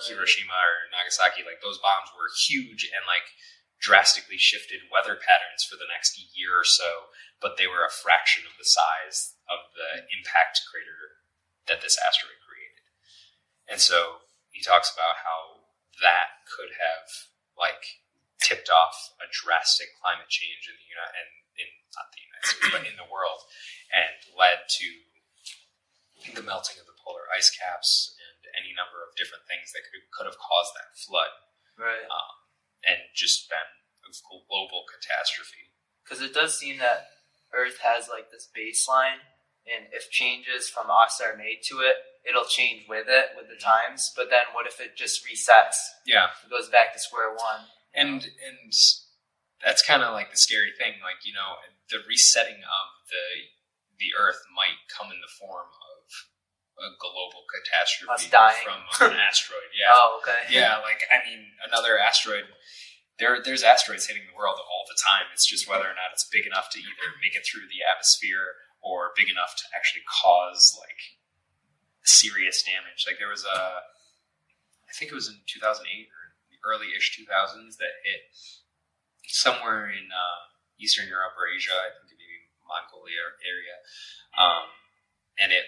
Hiroshima or Nagasaki. Like, those bombs were huge and like drastically shifted weather patterns for the next year or so. But they were a fraction of the size of the impact crater that this asteroid created. And so he talks about how that could have like tipped off a drastic climate change in not the United States, but in the world, and led to the melting of the polar ice caps and any number of different things that could have caused that flood. Right. And just been a global catastrophe. Because it does seem that Earth has like this baseline, and if changes from us are made to it, it'll change with it, with the times. But then what if it just resets? Yeah. It goes back to square one. And that's kind of like the scary thing. Like, you know, the resetting of the Earth might come in the form of a global catastrophe Us dying from an asteroid. Yeah. Oh, okay. Yeah, like, I mean, another asteroid. There's asteroids hitting the world all the time. It's just whether or not it's big enough to either make it through the atmosphere or big enough to actually cause like serious damage. Like, there was I think it was in 2008 or the early-ish 2000s that hit somewhere in Eastern Europe or Asia, I think maybe Mongolia area, and it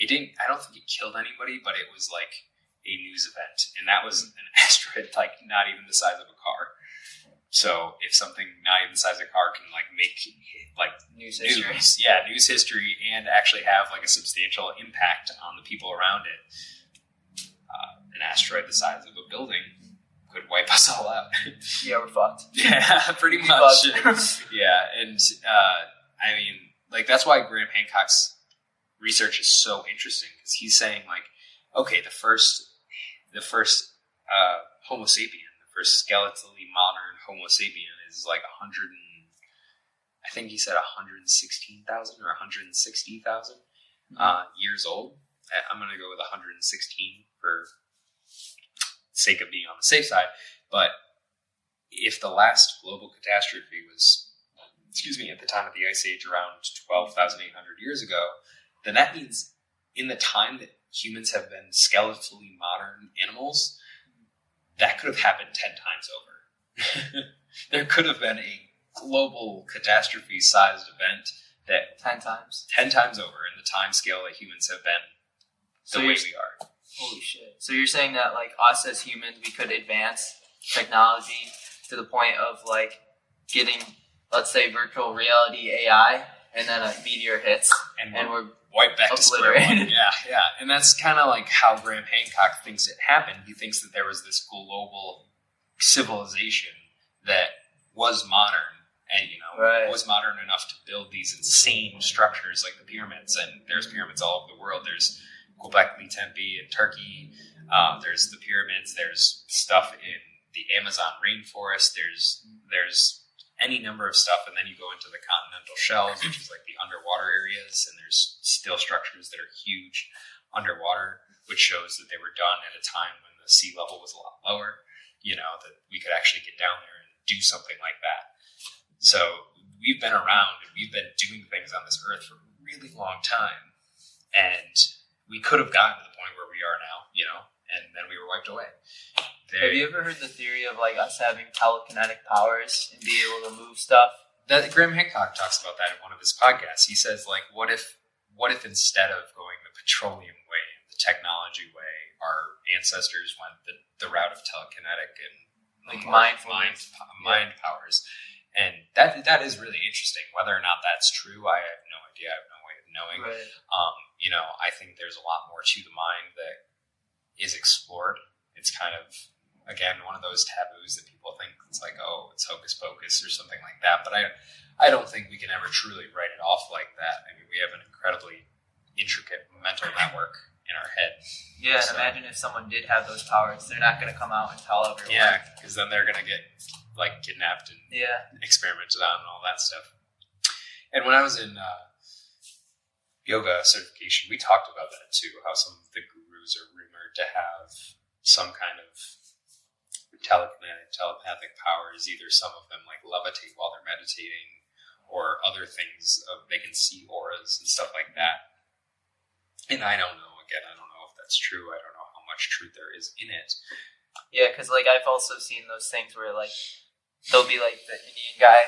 didn't. I don't think it killed anybody, but it was like a news event, and that was an asteroid like not even the size of a car. So if something not even the size of a car can like make like News history. news history, and actually have like a substantial impact on the people around it, an asteroid the size of a building could wipe us all out. Yeah, we're fucked. Yeah, pretty much. Yeah, and I mean, like, that's why Graham Hancock's research is so interesting, because he's saying like, okay, the first Homo sapien, the first skeletally modern Homo sapien is like 100 and, I think he said 116,000 or 160,000 years old. I'm going to go with 116 for sake of being on the safe side. But if the last global catastrophe was, at the time of the Ice Age around 12,800 years ago, then that means in the time that humans have been skeletally modern animals, that could have happened 10 times over. There could have been a global catastrophe-sized event that 10 times. 10 times over in the time scale that humans have been the way we are. Holy shit. So you're saying that, like, us as humans, we could advance technology to the point of, like, getting, let's say, virtual reality AI, and then a meteor hits, and we're right back to square one. Yeah. And that's kind of like how Graham Hancock thinks it happened. He thinks that there was this global civilization that was modern, and, was modern enough to build these insane structures like the pyramids. And there's pyramids all over the world. There's Göbekli Tepe in Turkey. There's the pyramids. There's stuff in the Amazon rainforest. There's any number of stuff, and then you go into the continental shelves, which is like the underwater areas, and there's still structures that are huge underwater, which shows that they were done at a time when the sea level was a lot lower, that we could actually get down there and do something like that. So we've been around, and we've been doing things on this earth for a really long time, and we could have gotten to the point where we are now, and then we were wiped away. Have you ever heard the theory of like us having telekinetic powers and be able to move stuff? That Graham Hancock talks about that in one of his podcasts. He says, like, what if instead of going the petroleum way, the technology way, our ancestors went the route of telekinetic and like mind powers? And that is really interesting. Whether or not that's true, I have no idea. I have no way of knowing. Right. I think there's a lot more to the mind that is explored. It's kind of, again, one of those taboos that people think it's like, oh, it's hocus pocus or something like that. But I don't think we can ever truly write it off like that. I mean, we have an incredibly intricate mental network, in our head. Yeah, and imagine if someone did have those powers, they're not going to come out and tell everyone. Yeah, because then they're going to get like kidnapped and experimented on and all that stuff. And when I was in yoga certification, we talked about that too, how some of the gurus are rumored to have some kind of telepathic powers. Either some of them like levitate while they're meditating, or other things, they can see auras and stuff like that. And I don't know, again, I don't know if that's true. I don't know how much truth there is in it. Yeah, because like I've also seen those things where like there'll be like the Indian guy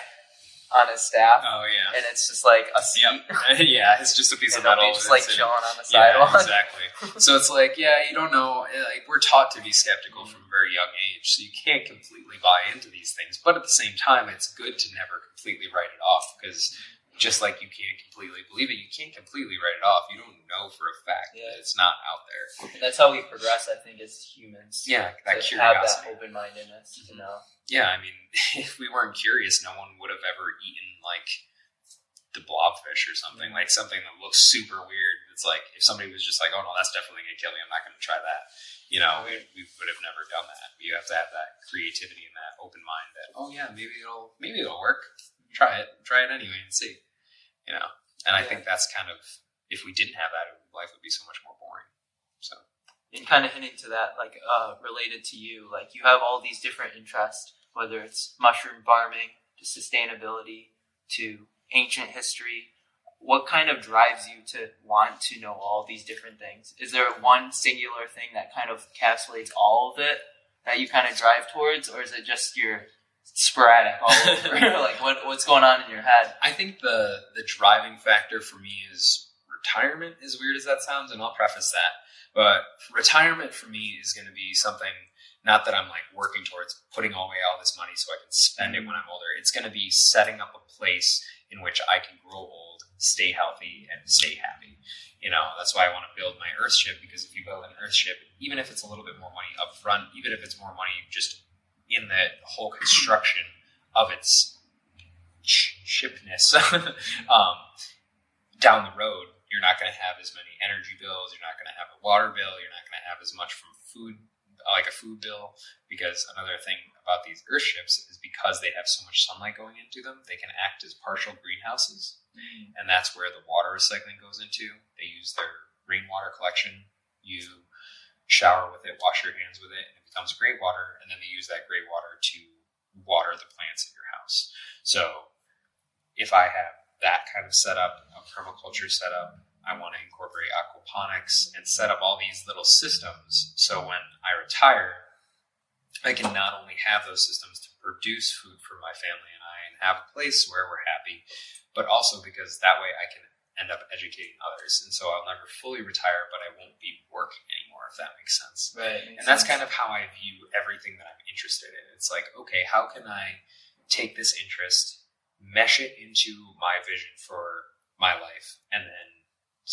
on his staff. Oh yeah, and it's just like a seat. Yep. Yeah, it's just a piece of and metal. Just like chilling on the sidewalk. Yeah, exactly. So it's like, yeah, you don't know. Like we're taught to be skeptical from a very young age, so you can't completely buy into these things. But at the same time, it's good to never completely write it off, because just like you can't completely believe it, you can't completely write it off. You don't know for a fact that it's not out there. And that's how we progress, I think, as humans. Yeah, that curiosity. Have that open-mindedness, you know. Yeah, I mean, if we weren't curious, no one would have ever eaten, like, the blobfish or something. Like, something that looks super weird. It's like, if somebody was just like, oh, no, that's definitely going to kill me, I'm not going to try that. You know, we would have never done that. You have to have that creativity and that open mind that, oh, yeah, maybe it'll work. Try it anyway and see. You know, and I think that's kind of, if we didn't have that, life would be so much more boring. So. And kind of hinting to that, like, related to you, like, you have all these different interests, whether it's mushroom farming, to sustainability, to ancient history. What kind of drives you to want to know all these different things? Is there one singular thing that kind of encapsulates all of it that you kind of drive towards, or is it just your sporadic all over? Like, what's going on in your head? I think the driving factor for me is retirement, as weird as that sounds, and I'll preface that. But retirement for me is going to be something, not that I'm like working towards putting away all this money so I can spend it when I'm older. It's going to be setting up a place in which I can grow old, stay healthy, and stay happy. You know, that's why I want to build my Earthship, because if you build an Earthship, even if it's a little bit more money up front, even if it's more money just in the whole construction of its shipness, down the road, you're not going to have as many energy bills, you're not going to have a water bill, you're not going to have as much from food, like a food bill, because another thing about these Earthships is because they have so much sunlight going into them, they can act as partial greenhouses, and that's where the water recycling goes into. They use their rainwater collection, you shower with it, wash your hands with it, and it becomes gray water, and then they use that gray water to water the plants in your house. So if I have that kind of setup, a permaculture setup, I want to incorporate aquaponics and set up all these little systems, so when I retire, I can not only have those systems to produce food for my family and I, and have a place where we're happy, but also because that way I can end up educating others. And so I'll never fully retire, but I won't be working anymore, if that makes sense. Right. And that's kind of how I view everything that I'm interested in. It's like, okay, how can I take this interest, mesh it into my vision for my life, and then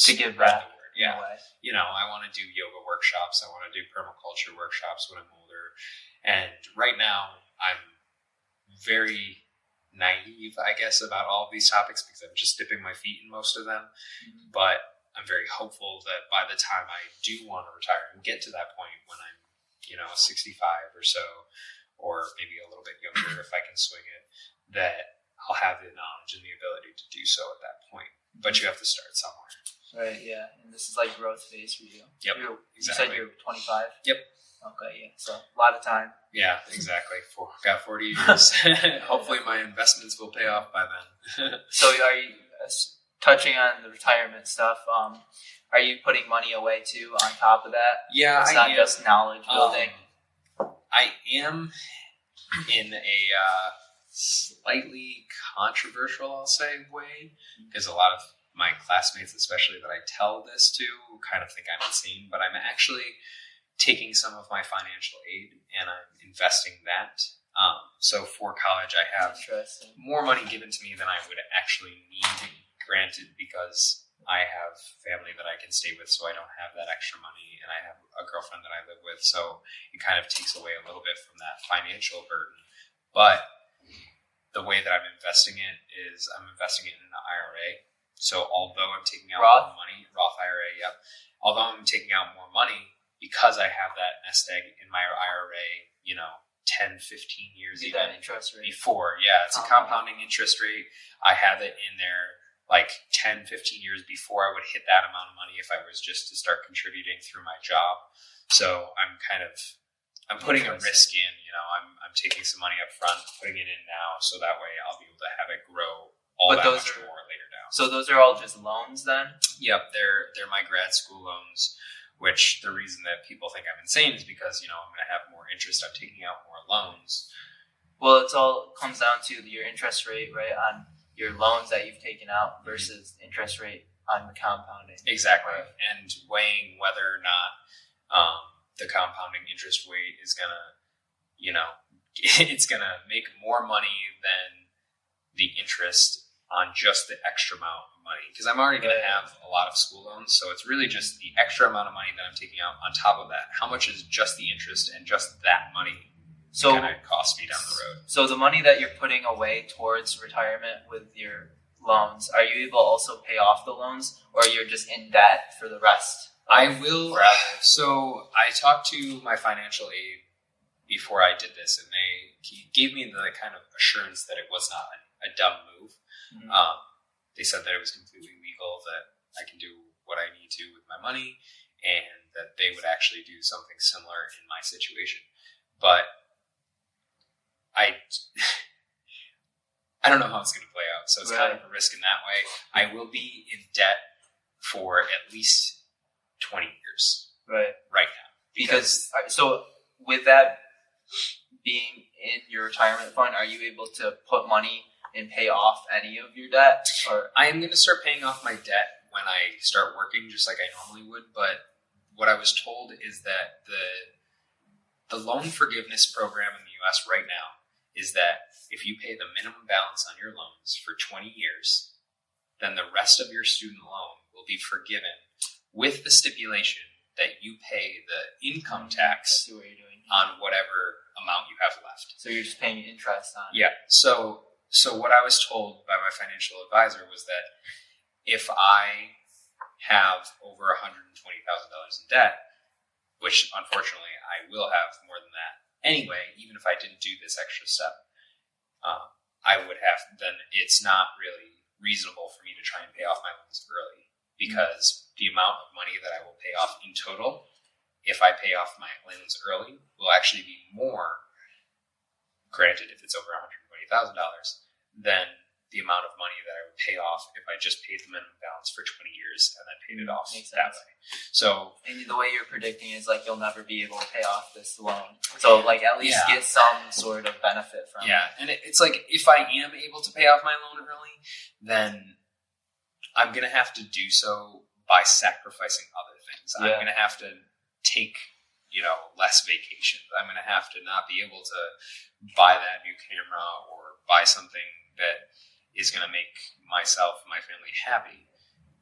to give spread back the word. Yeah. You know, I want to do yoga workshops. I want to do permaculture workshops when I'm older. And right now, I'm very naive, I guess, about all of these topics because I'm just dipping my feet in most of them. Mm-hmm. But I'm very hopeful that by the time I do want to retire and get to that point when I'm, 65 or so, or maybe a little bit younger if I can swing it, that I'll have the knowledge and the ability to do so at that point. But you have to start somewhere. Right, yeah. And this is like growth phase for you. Yep, exactly. You said you're 25? Yep. Okay, yeah. So a lot of time. Yeah, exactly. Got 40 years. Hopefully my investments will pay off by then. So are you, touching on the retirement stuff, are you putting money away too on top of that? Yeah, it's not just knowledge building. I am in a slightly controversial, I'll say, way, because a lot of my classmates, especially that I tell this to, kind of think I'm insane, but I'm actually taking some of my financial aid and I'm investing that. So for college, I have more money given to me than I would actually need, granted, because I have family that I can stay with, so I don't have that extra money, and I have a girlfriend that I live with, so it kind of takes away a little bit from that financial burden. But the way that I'm investing it is I'm investing it in an IRA. So although I'm taking out more money, Roth IRA, yep. although I'm taking out more money because I have that nest egg in my IRA, 10, 15 years You get even that interest rate. before. Yeah, it's a compounding interest rate. I have it in there like 10, 15 years before I would hit that amount of money if I was just to start contributing through my job. So I'm putting a risk in, I'm taking some money up front, putting it in now, so that way I'll be able to have it grow more later down. So those are all just loans then? Yep, they're my grad school loans, which the reason that people think I'm insane is because, I'm going to have more interest. I'm taking out more loans. Well, it all comes down to your interest rate, right, on your loans that you've taken out versus interest rate on the compounding. Exactly. Right. And weighing whether or not the compounding interest rate is going to, it's going to make more money than the interest on just the extra amount of money. Because I'm already going to have a lot of school loans, so it's really just the extra amount of money that I'm taking out on top of that. How much is just the interest and just that money going to cost me down the road? So the money that you're putting away towards retirement with your loans, are you able to also pay off the loans, or you're just in debt for the rest? I will. So I talked to my financial aid before I did this, and he gave me the kind of assurance that it was not a dumb move. Mm-hmm. They said that it was completely legal, that I can do what I need to with my money, and that they would actually do something similar in my situation. But I don't know how it's going to play out, so it's kind of a risk in that way. I will be in debt for at least 20 years right now. Because so with that being in your retirement fund, are you able to put money and pay off any of your debt? Or I am going to start paying off my debt when I start working, just like I normally would. But what I was told is that the loan forgiveness program in the U.S. right now is that if you pay the minimum balance on your loans for 20 years, then the rest of your student loan will be forgiven with the stipulation that you pay the income tax on whatever amount you have left. So you're just paying interest on it. Yeah. So what I was told by my financial advisor was that if I have over $120,000 in debt, which unfortunately I will have more than that anyway, even if I didn't do this extra step, I would have, then it's not really reasonable for me to try and pay off my loans early, because the amount of money that I will pay off in total, if I pay off my loans early, will actually be more, granted if it's over $120,000, than the amount of money that I would pay off if I just paid the minimum balance for 20 years and then paid it off that way. So, and the way you're predicting is like you'll never be able to pay off this loan. So like at least get some sort of benefit from it. Yeah, and it's like if I am able to pay off my loan early, then I'm going to have to do so by sacrificing other things. I'm going to have to take, less vacations. I'm going to have to not be able to buy that new camera or buy something that is going to make myself and my family happy.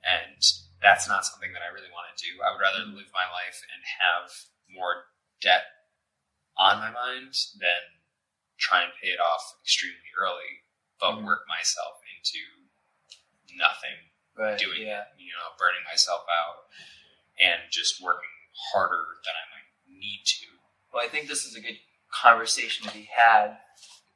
And that's not something that I really want to do. I would rather live my life and have more debt on my mind than try and pay it off extremely early, but work myself into nothing, doing it, burning myself out and just working harder than I might need to. Well, I think this is a good conversation to be had.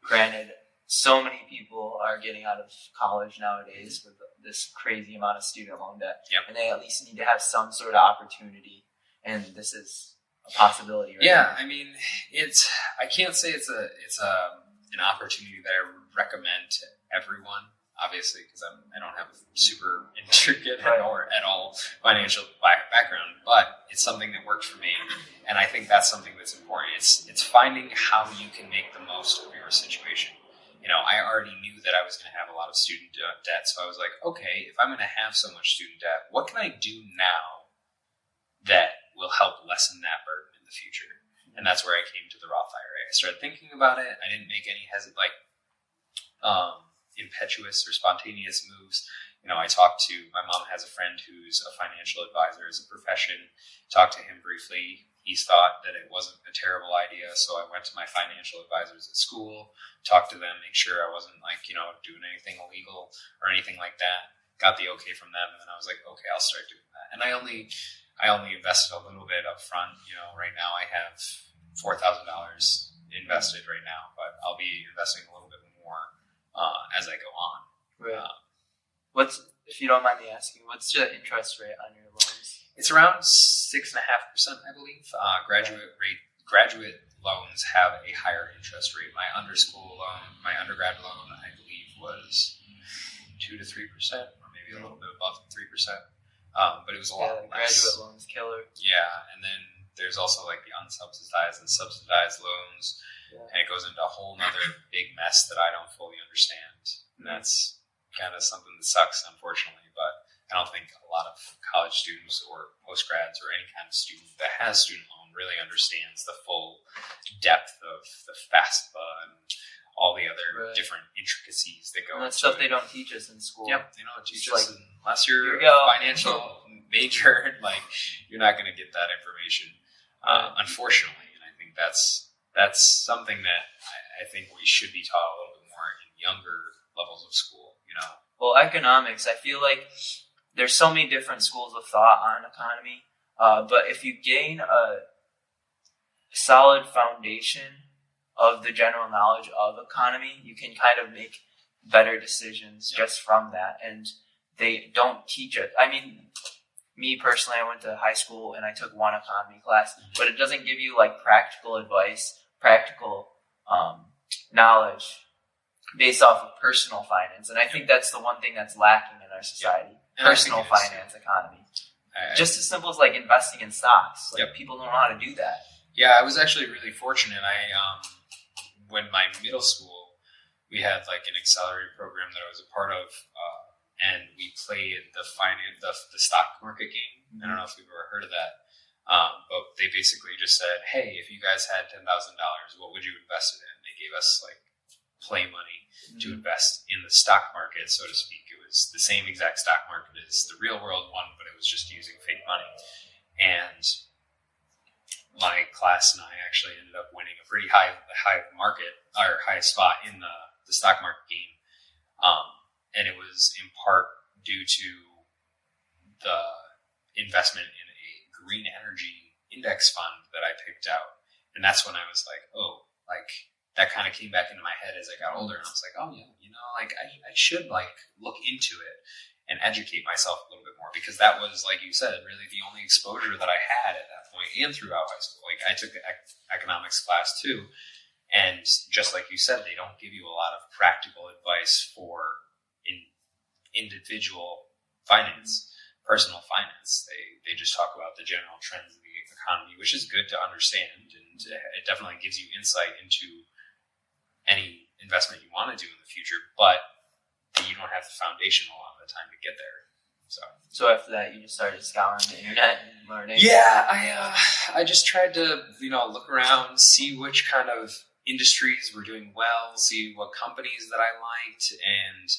Granted, so many people are getting out of college nowadays with this crazy amount of student loan debt, and they at least need to have some sort of opportunity. And this is a possibility, right? Yeah, I mean, I can't say it's an opportunity that I would recommend to everyone, obviously, because I don't have a super intricate or at all financial background, but it's something that worked for me, and I think that's something that's important. It's finding how you can make the most of your situation. I already knew that I was going to have a lot of student debt, so I was like, okay, if I'm going to have so much student debt, what can I do now that will help lessen that burden in the future? And that's where I came to the Roth IRA. I started thinking about it. I didn't make any impetuous or spontaneous moves. I talked to, my mom has a friend who's a financial advisor as a profession, talked to him briefly. He thought that it wasn't a terrible idea, so I went to my financial advisors at school, talked to them, make sure I wasn't doing anything illegal or anything like that. Got the okay from them, and then I was like, okay, I'll start doing that. And I I only invested a little bit up front. Right now I have $4,000 invested right now, but I'll be investing a little bit more as I go on. Right. If you don't mind me asking, what's the interest rate on your loans? It's around 6.5%, I believe. Graduate loans have a higher interest rate. My undergrad loan, I believe, was 2 to 3%, or maybe a little bit above 3%. But it was a lot less. Graduate loans killer. Yeah, and then there's also like the unsubsidized and subsidized loans, and it goes into a whole nother big mess that I don't fully understand. And that's kind of something that sucks, unfortunately. But I don't think a lot of college students or postgrads or any kind of student that has student loan really understands the full depth of the FAFSA and all the other different intricacies that go into into stuff it. they don't teach us in school. Yep, they don't teach us unless here you're you go. a financial major. Like, you're not going to get that information, unfortunately. And I think that's something that I think we should be taught a little bit more in younger levels of school. Well, economics, I feel like there's so many different schools of thought on economy, but if you gain a solid foundation of the general knowledge of economy, you can kind of make better decisions just from that. And they don't teach it. I mean, me personally, I went to high school and I took one economy class, but it doesn't give you like practical advice, practical knowledge based off of personal finance. And I think that's the one thing that's lacking in our society. Personal finance, economy. Just as simple as like investing in stocks. Like people don't know how to do that. Yeah, I was actually really fortunate. When my middle school, we had like an accelerated program that I was a part of, and we played the stock market game. I don't know if you've ever heard of that, but they basically just said, "Hey, if you guys had $10,000, what would you invest it in?" They gave us like play money to invest in the stock market, so to speak. It was the same exact stock market as the real world one, but it was just using fake money. And my class and I actually ended up winning a pretty high spot in the stock market game. And it was in part due to the investment in a green energy index fund that I picked out. And that's when I was like, that kind of came back into my head as I got older. And I was like, I should look into it and educate myself a little bit more, because that was, like you said, really the only exposure that I had at that point and throughout high school. Like, I took the economics class too. And just like you said, they don't give you a lot of practical advice for individual finance, personal finance. They just talk about the general trends of the economy, which is good to understand. And it definitely gives you insight into any investment you want to do in the future, but you don't have the foundation a lot of the time to get there. So after that, you just started scouring the internet and learning. Yeah, I just tried to look around, see which kind of industries were doing well, see what companies that I liked, and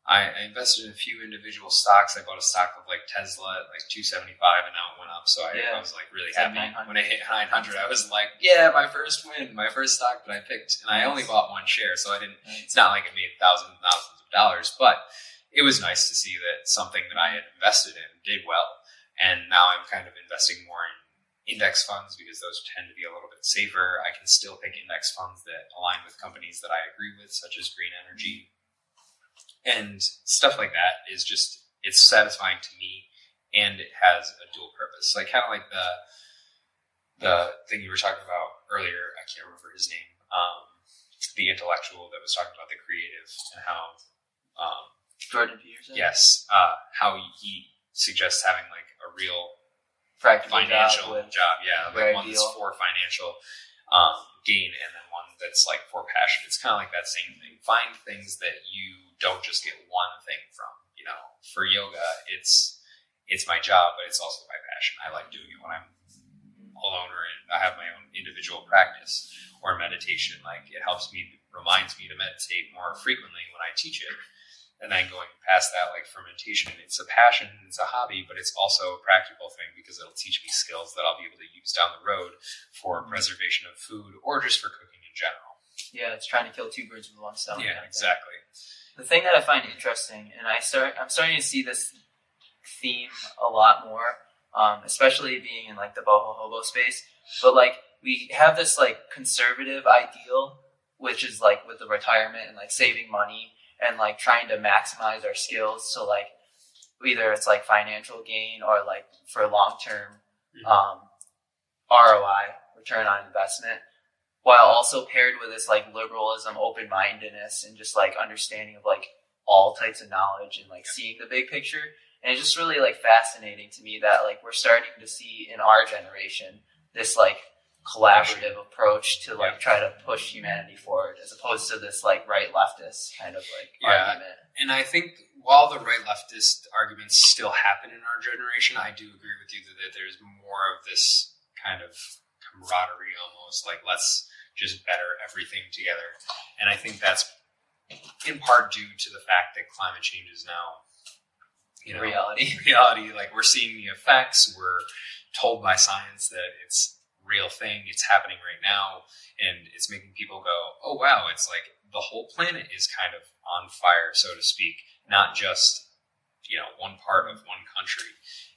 I invested in a few individual stocks. I bought a stock of like Tesla at like $275, and now it went up. So I was like really happy when it hit 900. I was like, my first win, my first stock that I picked, and I only bought one share, so I didn't. It's not like it made thousands of dollars, but it was nice to see that something that I had invested in did well. And now I'm kind of investing more in index funds, because those tend to be a little bit safer. I can still pick index funds that align with companies that I agree with, such as green energy. And stuff like that is just, it's satisfying to me, and it has a dual purpose. Like kind of like the thing you were talking about earlier, I can't remember his name, the intellectual that was talking about the creative and how Jordan Peterson? Yes, how he suggests having like a real practical financial job. Yeah, like one ideal. that's for financial gain, and then one that's like for passion. It's kind of like that same thing. Find things that you don't just get one thing from. For yoga, it's my job, but it's also my passion. I like doing it when I'm alone, or I have my own individual practice, or meditation. Like, it reminds me to meditate more frequently when I teach it. And then going past that, like fermentation, it's a passion, it's a hobby, but it's also a practical thing, because it'll teach me skills that I'll be able to use down the road for preservation of food, or just for cooking in general. Yeah, it's trying to kill two birds with one stone. Yeah, exactly. The thing that I find interesting, and I'm starting to see this theme a lot more, especially being in like the boho hobo space. But like we have this like conservative ideal, which is like with the retirement and like saving money and like trying to maximize our skills. So like either it's like financial gain or like for long-term ROI, return on investment, while also paired with this like liberalism, open-mindedness, and just like understanding of like all types of knowledge and like seeing the big picture. And it's just really like fascinating to me that like we're starting to see in our generation this like collaborative approach to like try to push humanity forward, as opposed to this like right leftist kind of like argument. And I think while the right leftist arguments still happen in our generation, I do agree with you that there's more of this kind of camaraderie, almost like let's just better everything together. And I think that's in part due to the fact that climate change is now, reality. Like we're seeing the effects. We're told by science that it's a real thing. It's happening right now, and it's making people go, "Oh wow!" It's like the whole planet is kind of on fire, so to speak. Not just one part of one country.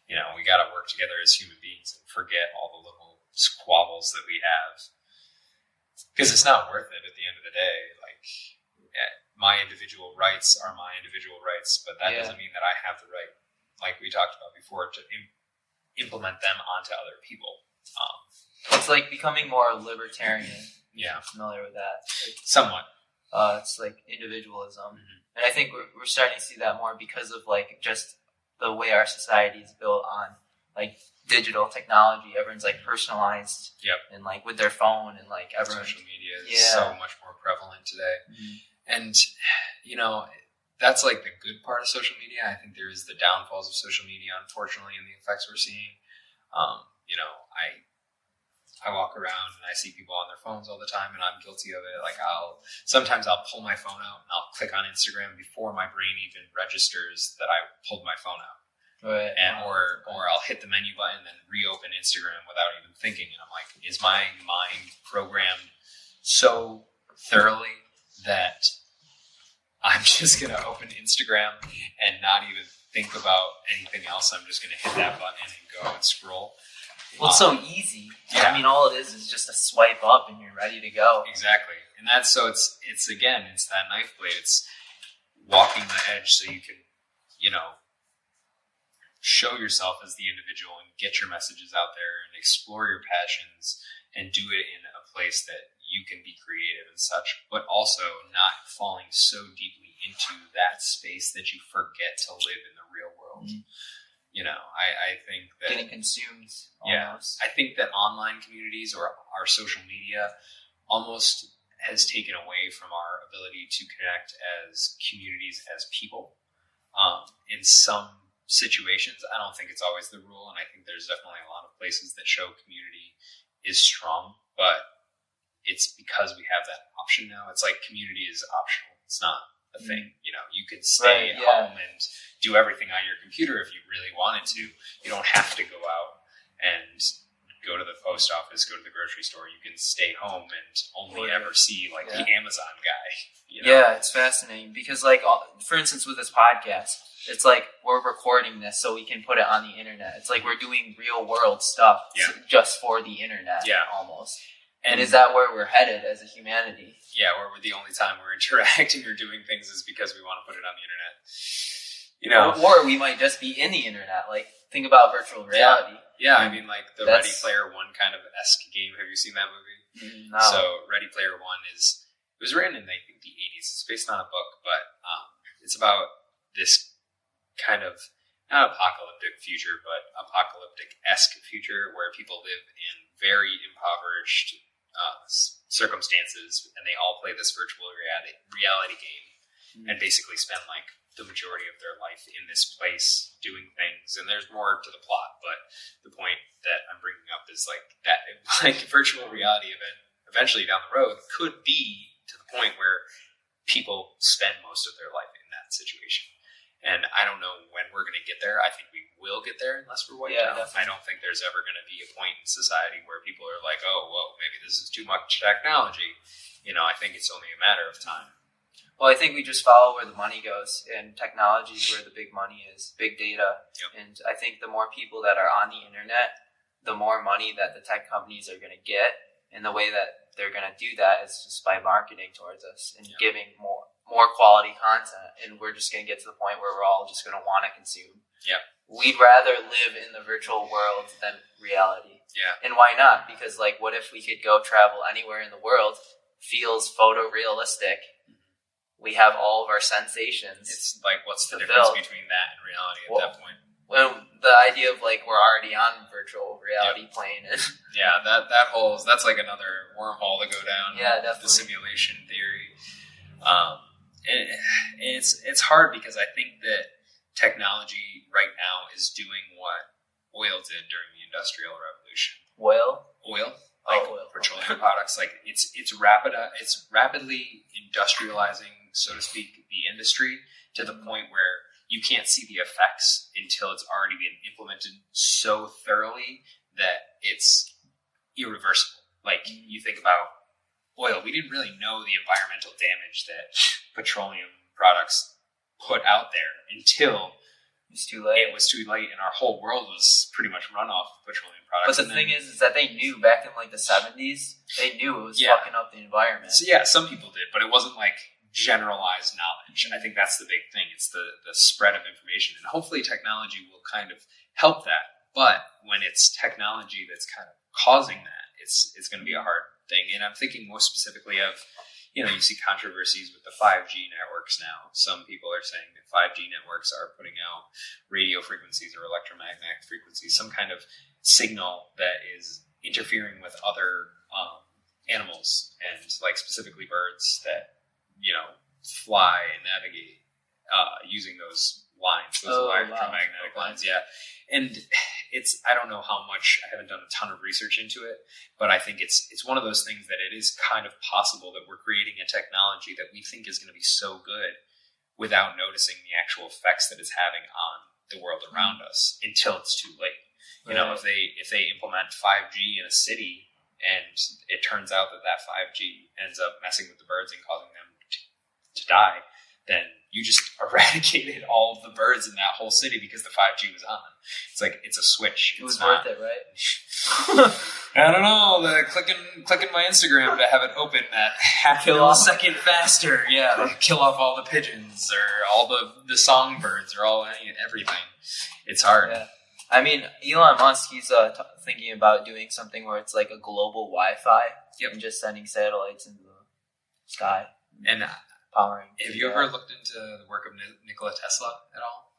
We got to work together as human beings and forget all the little squabbles that we have, because it's not worth it at the end of the day. Like, my individual rights are my individual rights, but that doesn't mean that I have the right, like we talked about before, to implement them onto other people. It's like becoming more libertarian. Yeah. I'm familiar with that. Somewhat. It's like individualism. And I think we're starting to see that more because of like just the way our society is built on like digital technology. Everyone's like personalized and like with their phone, and like everyone. Social media is so much more prevalent today. And, that's like the good part of social media. I think there is the downfalls of social media, unfortunately, and the effects we're seeing. I walk around and I see people on their phones all the time, and I'm guilty of it. Like sometimes I'll pull my phone out and I'll click on Instagram before my brain even registers that I pulled my phone out. Right. And or I'll hit the menu button and then reopen Instagram without even thinking. And I'm like, is my mind programmed so thoroughly that I'm just going to open Instagram and not even think about anything else? I'm just going to hit that button and go and scroll. Well, it's so easy. Yeah. I mean, all it is just a swipe up and you're ready to go. Exactly. And it's that knife blade. It's walking the edge so you can, show yourself as the individual and get your messages out there and explore your passions and do it in a place that you can be creative and such, but also not falling so deeply into that space that you forget to live in the real world. I think that getting consumed. Almost. I think that online communities or our social media almost has taken away from our ability to connect as communities, as people. In some situations, I don't think it's always the rule, and I think there's definitely a lot of places that show community is strong, but it's because we have that option now. It's like community is optional. It's not a thing. You could stay at home and do everything on your computer if you really wanted to. You don't have to go out and go to the post office, go to the grocery store. You can stay home and only ever see like the Amazon guy. Yeah, it's fascinating because like, for instance, with this podcast, it's like we're recording this so we can put it on the internet. It's like we're doing real world stuff just for the internet almost. And is that where we're headed as a humanity? Yeah, where we're the only time we're interacting or doing things is because we want to put it on the internet. Or we might just be in the internet. Like, think about virtual reality. Yeah, I mean, like the Ready Player One kind of esque game. Have you seen that movie? No. So, Ready Player One it was written in, I think, the 80s. It's based on a book, but it's about this kind of, not apocalyptic future, but apocalyptic-esque future where people live in very impoverished circumstances, and they all play this virtual reality game and basically spend like the majority of their life in this place doing things. And there's more to the plot, but the point that I'm bringing up is like that, like virtual reality event eventually down the road could be to the point where people spend most of their life in that situation. And I don't know when we're going to get there. I think we will get there unless we're wiped out. Definitely. I don't think there's ever going to be a point in society where people are like, oh, well, maybe this is too much technology. I think it's only a matter of time. Well, I think we just follow where the money goes, and technology is where the big money is, big data. Yep. And I think the more people that are on the internet, the more money that the tech companies are going to get. And the way that they're going to do that is just by marketing towards us and giving more quality content. And we're just going to get to the point where we're all just going to want to consume. Yeah. We'd rather live in the virtual world than reality. Yeah. And why not? Because, like, what if we could go travel anywhere in the world, feels photorealistic, we have all of our sensations. It's like, what's the difference between that and reality at that point? Well, the idea of, like, we're already on virtual reality plane. And that's like another wormhole to go down. Yeah, definitely. The simulation theory. And it's hard because I think that technology right now is doing what oil did during the Industrial Revolution. Oil? Oil. Oil. Petroleum products. Like it's rapidly industrializing, so to speak, the industry to the point where you can't see the effects until it's already been implemented so thoroughly that it's irreversible. Like, you think about oil, we didn't really know the environmental damage that petroleum products put out there until it was too late. And our whole world was pretty much run off of petroleum products. But the thing is that they knew back in, like, the 70s, they knew it was fucking up the environment. So, yeah, some people did, but it wasn't like generalized knowledge. I think that's the big thing. It's the spread of information, and hopefully technology will kind of help that. But when it's technology that's kind of causing that, it's going to be a hard thing. And I'm thinking more specifically of, you see controversies with the 5G networks now. Some people are saying that 5G networks are putting out radio frequencies or electromagnetic frequencies, some kind of signal that is interfering with other animals, and like specifically birds that fly and navigate using those lines, those electromagnetic lines. Yeah. And I don't know how much, I haven't done a ton of research into it, but I think it's one of those things that it is kind of possible that we're creating a technology that we think is going to be so good without noticing the actual effects that it's having on the world around us until it's too late. If they implement 5G in a city and it turns out that 5G ends up messing with the birds and causing them to die, then you just eradicated all of the birds in that whole city because the 5G was on. It's like, it's a switch. It was worth it, right? I don't know. Clicking my Instagram to have it open at half a millisecond faster. Yeah, to kill off all the pigeons or all the songbirds or everything. It's hard. Yeah. I mean, Elon Musk, he's thinking about doing something where it's like a global Wi-Fi and just sending satellites into the sky. And powering. Have you ever looked into the work of Nikola Tesla at all?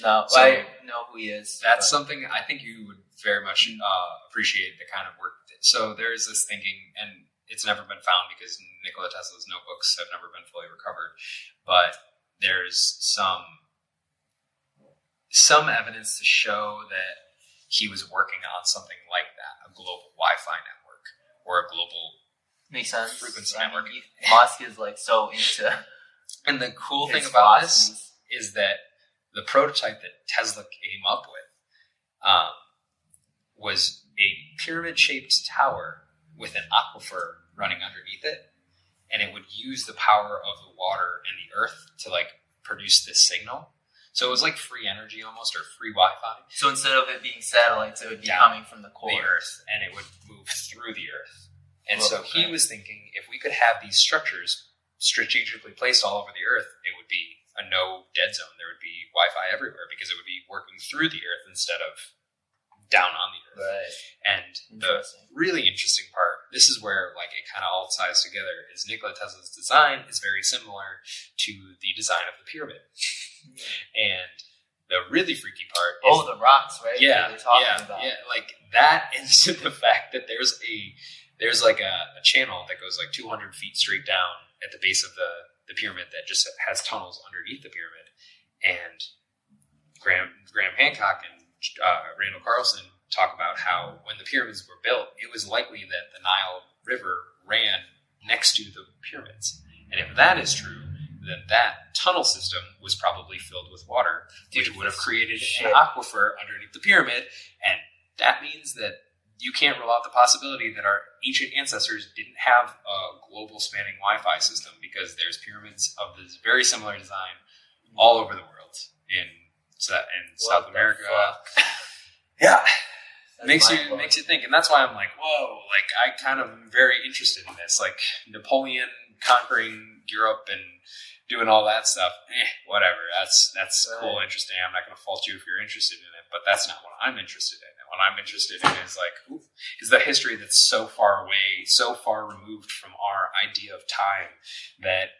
No, so I know who he is. That's something I think you would very much appreciate, the kind of work. So there's this thinking, and it's never been found because Nikola Tesla's notebooks have never been fully recovered, but there's some evidence to show that he was working on something like that, a global Wi-Fi network or a global makes sense. Frequency network. Musk is like so into. And the cool thing about this is that the prototype that Tesla came up with was a pyramid-shaped tower with an aquifer running underneath it, and it would use the power of the water and the earth to like produce this signal. So it was like free energy almost, or free Wi-Fi. So instead of it being satellites, it would be coming from the core, the earth, and it would move through the earth. And so he was thinking, if we could have these structures strategically placed all over the earth, it would be a no dead zone. There would be Wi-Fi everywhere because it would be working through the earth instead of down on the earth. Right. And the really interesting part, this is where like it kind of all ties together, is Nikola Tesla's design is very similar to the design of the pyramid. And the really freaky part is... the rocks, right? Yeah, like that, into the fact that there's like a channel that goes like 200 feet straight down at the base of the pyramid that just has tunnels underneath the pyramid. And Graham Hancock and Randall Carlson talk about how when the pyramids were built, it was likely that the Nile River ran next to the pyramids. And if that is true, then that tunnel system was probably filled with water, which would have created an aquifer underneath the pyramid. And that means that you can't rule out the possibility that our ancient ancestors didn't have a global spanning Wi-Fi system, because there's pyramids of this very similar design all over the world in South America. Yeah. Makes you think. And that's why I'm like, whoa, like I kind of am very interested in this. Like Napoleon conquering Europe and doing all that stuff. Whatever. That's cool, interesting. I'm not gonna fault you if you're interested in it, but that's not what I'm interested in. What I'm interested in is is the history that's so far away, so far removed from our idea of time that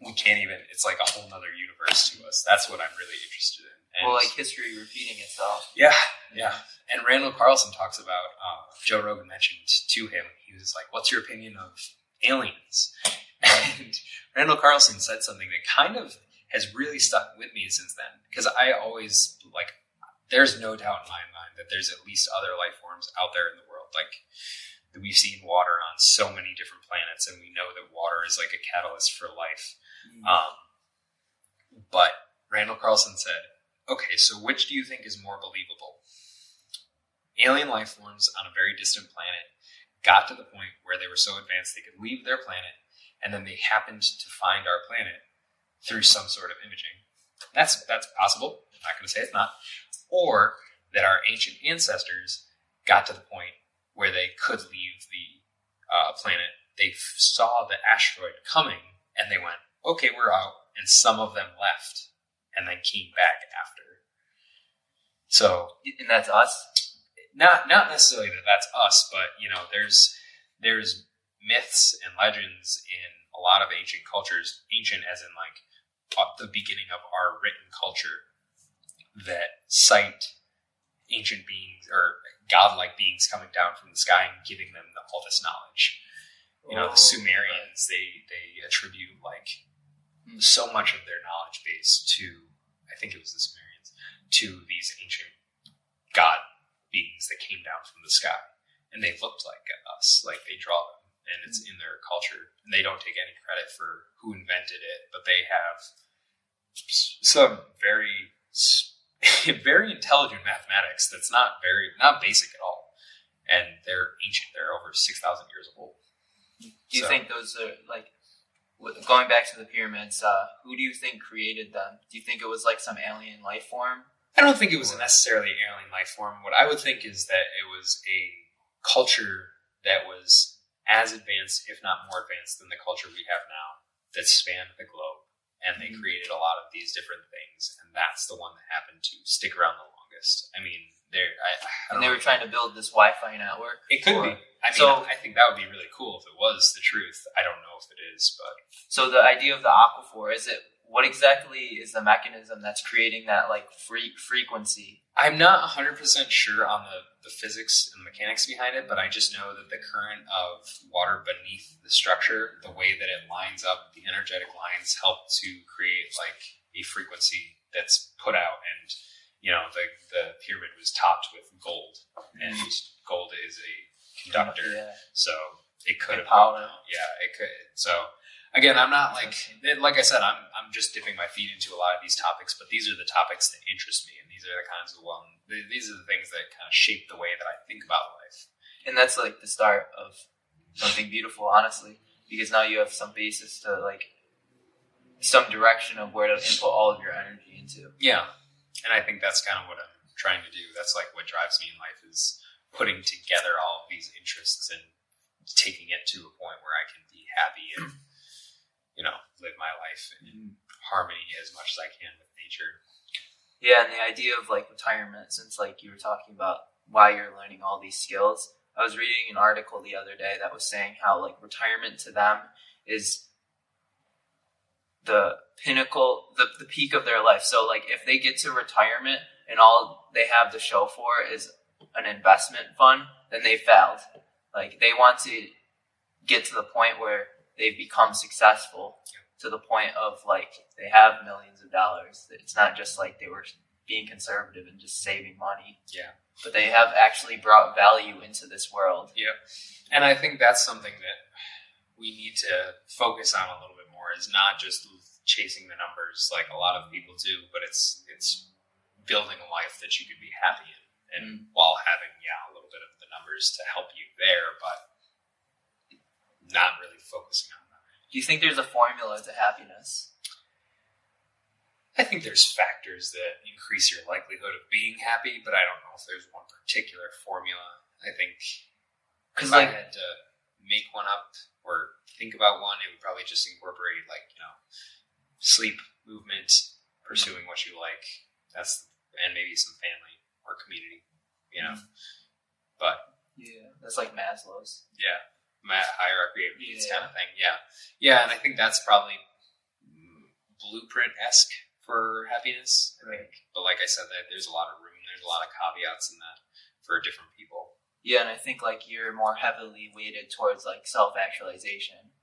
we can't even, it's like a whole nother universe to us. That's what I'm really interested in. And well, like history repeating itself. Yeah. And Randall Carlson talks about, Joe Rogan mentioned to him, he was like, what's your opinion of aliens? And Randall Carlson said something that kind of has really stuck with me since then. Because I always, there's no doubt in my mind that there's at least other life forms out there in the world. Like, we've seen water on so many different planets, and we know that water is like a catalyst for life. But Randall Carlson said, okay, so which do you think is more believable? Alien life forms on a very distant planet got to the point where they were so advanced they could leave their planet, and then they happened to find our planet through some sort of imaging. That's possible. I'm not going to say it's not. Or that our ancient ancestors got to the point where they could leave the planet. They saw the asteroid coming, and they went, okay, we're out. And some of them left and then came back after. So, and that's us? Not necessarily that's us, but there's myths and legends in a lot of ancient cultures, ancient as in the beginning of our written culture, that cite ancient beings or godlike beings coming down from the sky and giving them all this knowledge. The Sumerians, they attribute so much of their knowledge base to, I think it was the Sumerians, to these ancient god beings that came down from the sky, and they looked like us, like they draw them, and it's in their culture, and they don't take any credit for who invented it, but they have some very very intelligent mathematics that's not basic at all, and they're ancient. They're over 6,000 years old. Do you think those are going back to the pyramids? Who do you think created them? Do you think it was some alien life form? I don't think it was necessarily an alien life form. What I would think is that it was a culture that was as advanced, if not more advanced, than the culture we have now, that spanned the globe. And they created a lot of these different things. And that's the one that happened to stick around the longest. I mean, they were trying to build this Wi-Fi network? It could be. I think that would be really cool if it was the truth. I don't know if it is, but... So the idea of the aquaphor, what exactly is the mechanism that's creating that frequency? I'm not 100% sure on the physics and mechanics behind it, but I just know that the current of water beneath the structure, the way that it lines up, the energetic lines help to create a frequency that's put out. And the pyramid was topped with gold, and gold is a conductor, so it could have power. Yeah, it could. So again, I'm not like I said, I'm just dipping my feet into a lot of these topics, but these are the topics that interest me, and these are the kinds of these are the things that kind of shape the way that I think about life. And that's the start of something beautiful, honestly, because now you have some basis to some direction of where to input all of your energy into. Yeah, and I think that's kind of what I'm trying to do. That's what drives me in life, is putting together all of these interests and taking it to a point where I can be happy and live my life in harmony as much as I can with nature. Yeah, and the idea of retirement, since you were talking about why you're learning all these skills, I was reading an article the other day that was saying how retirement to them is the pinnacle, the peak of their life. So if they get to retirement and all they have to show for is an investment fund, then they failed. They want to get to the point where they've become successful, to the point of they have millions of dollars. It's not just they were being conservative and just saving money. Yeah. But they have actually brought value into this world. Yeah. And I think that's something that we need to focus on a little bit more, is not just chasing the numbers like a lot of people do, but it's building a life that you could be happy in, and while having a little bit of the numbers levers to help you there, but not really focusing on them. Do you think there's a formula to happiness? I think there's factors that increase your likelihood of being happy, but I don't know if there's one particular formula. I think if I had to make one up or think about one, it would probably just incorporate sleep, movement, pursuing what you like. And maybe some family or community, But yeah, that's like Maslow's. Yeah, hierarchy of needs kind of thing. Yeah, and I think that's probably blueprint-esque for happiness. I think, but like I said, there's a lot of room. There's a lot of caveats in that for different people. Yeah, and I think like you're more heavily weighted towards like self-actualization,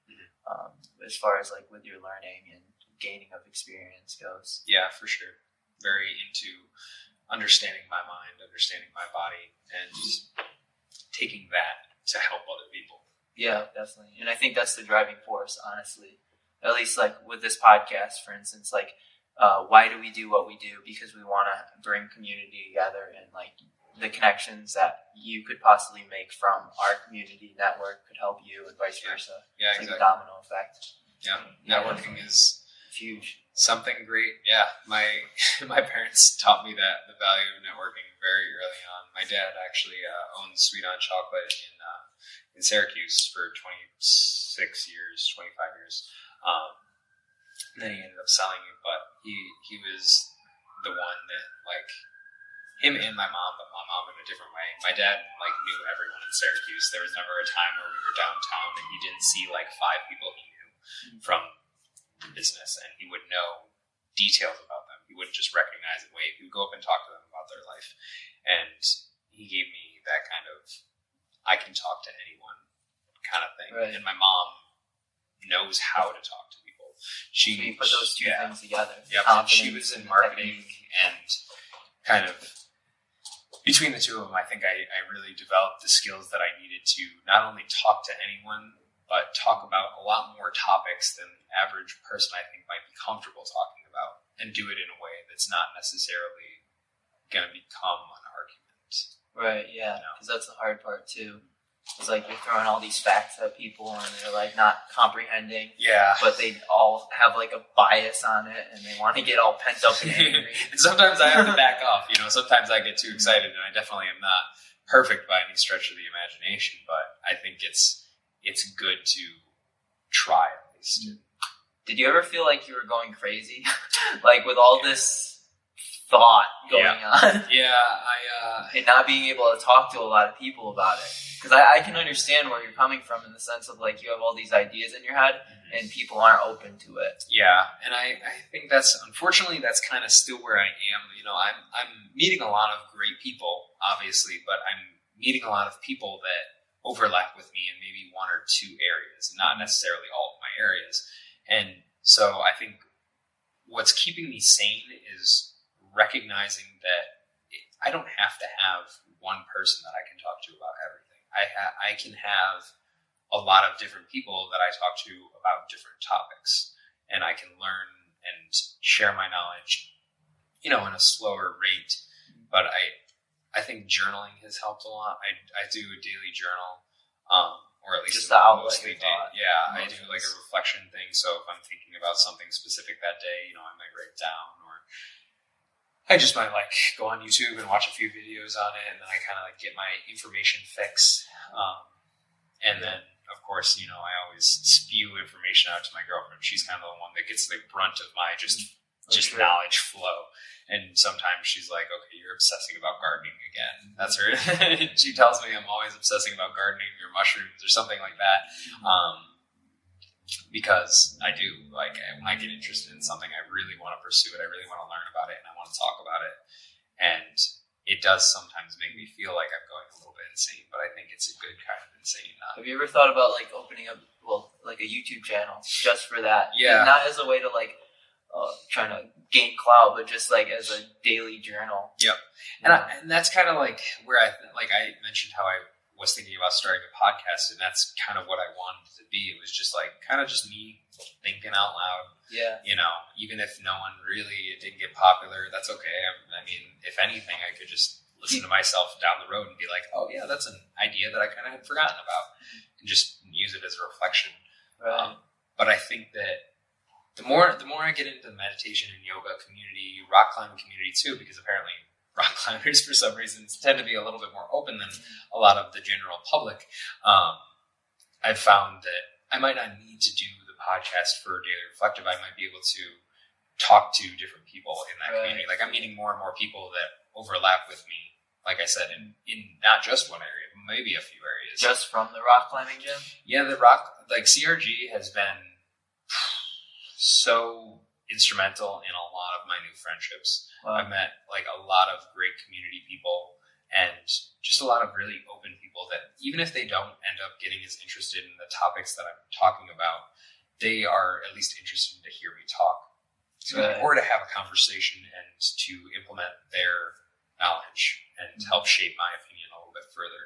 as far as like with your learning and gaining of experience goes. Yeah, for sure. Very into understanding my mind, understanding my body, and taking that to help other people. Yeah, definitely. And I think that's the driving force, honestly. At least like with this podcast, for instance, like why do we do what we do? Because we want to bring community together, and like the connections that you could possibly make from our community network could help you, and vice versa. Yeah, it's exactly. like a domino effect. Yeah, networking is huge. Something great. Yeah, my parents taught me that the value of networking very early on. My dad actually owned Sweet on Chocolate in Syracuse for 26 years, 25 years. And then he ended up selling it, but he was the one that, like, him and my mom, but my mom in a different way. My dad, like, knew everyone in Syracuse. There was never a time where we were downtown and he didn't see, like, 5 people he knew from the business, and he would know details about them. He wouldn't just recognize and wave. He would go up and talk to them about their life. And he gave me that kind of, I can talk to anyone kind of thing. Right. And my mom knows how to talk to people. So you put those two things together. Yeah, she was in marketing, and kind of between the two of them, I think I really developed the skills that I needed to not only talk to anyone, but talk about a lot more topics than the average person I think might be comfortable talking about, and do it in a way that's not necessarily going to become an argument. Right, yeah, because that's the hard part too. It's like you're throwing all these facts at people and they're like not comprehending. Yeah. But they all have like a bias on it and they want to get all pent up and angry. And sometimes I have to back off, sometimes I get too excited, and I definitely am not perfect by any stretch of the imagination, but I think it's good to try at least. Did you ever feel like you were going crazy? Like with all this thought going on? Yeah, and not being able to talk to a lot of people about it. Because I can understand where you're coming from in the sense of like you have all these ideas in your head and people aren't open to it. Yeah, and I think unfortunately that's kind of still where I am. I'm meeting a lot of great people, obviously, but I'm meeting a lot of people that overlap with me in maybe one or two areas, not necessarily all of my areas. And so I think what's keeping me sane is recognizing that I don't have to have one person that I can talk to about everything. I can have a lot of different people that I talk to about different topics, and I can learn and share my knowledge, in a slower rate. But I think journaling has helped a lot. I do a daily journal, or at least just the outlet. Mostly yeah, I do like a reflection thing. So if I'm thinking about something specific that day, I might write it down, or I just might go on YouTube and watch a few videos on it, and then I kind of get my information fix. And then, of course, I always spew information out to my girlfriend. She's kind of the one that gets the brunt of my just knowledge flow. And sometimes she's like, okay, you're obsessing about gardening again. That's her. She tells me I'm always obsessing about gardening or mushrooms or something like that. Because I do, when I get interested in something, I really want to pursue it. I really want to learn about it, and I want to talk about it. And it does sometimes make me feel like I'm going a little bit insane, but I think it's a good kind of insane. Have you ever thought about opening up, a YouTube channel just for that? Yeah. And not as a way to trying to gain clout, but just as a daily journal. Yep. And that's kind of where I mentioned how I was thinking about starting a podcast, and that's kind of what I wanted to be. It was just just me thinking out loud. Yeah. Even if no one really, it didn't get popular, that's okay. I mean, if anything, I could just listen to myself down the road and be like, oh yeah, that's an idea that I kind of had forgotten about, and just use it as a reflection. Right. But I think that the more I get into the meditation and yoga community, rock climbing community too, because apparently rock climbers for some reasons tend to be a little bit more open than a lot of the general public. I've found that I might not need to do the podcast for Daily Reflective. I might be able to talk to different people in that community. Like, I'm meeting more and more people that overlap with me, like I said, in not just one area, maybe a few areas. Just from the rock climbing gym? Yeah, CRG has been so instrumental in a lot of my new friendships. Wow. I've met like a lot of great community people and just a lot of really open people that even if they don't end up getting as interested in the topics that I'm talking about, they are at least interested to hear me talk. Or to have a conversation and to implement their knowledge and help shape my opinion a little bit further.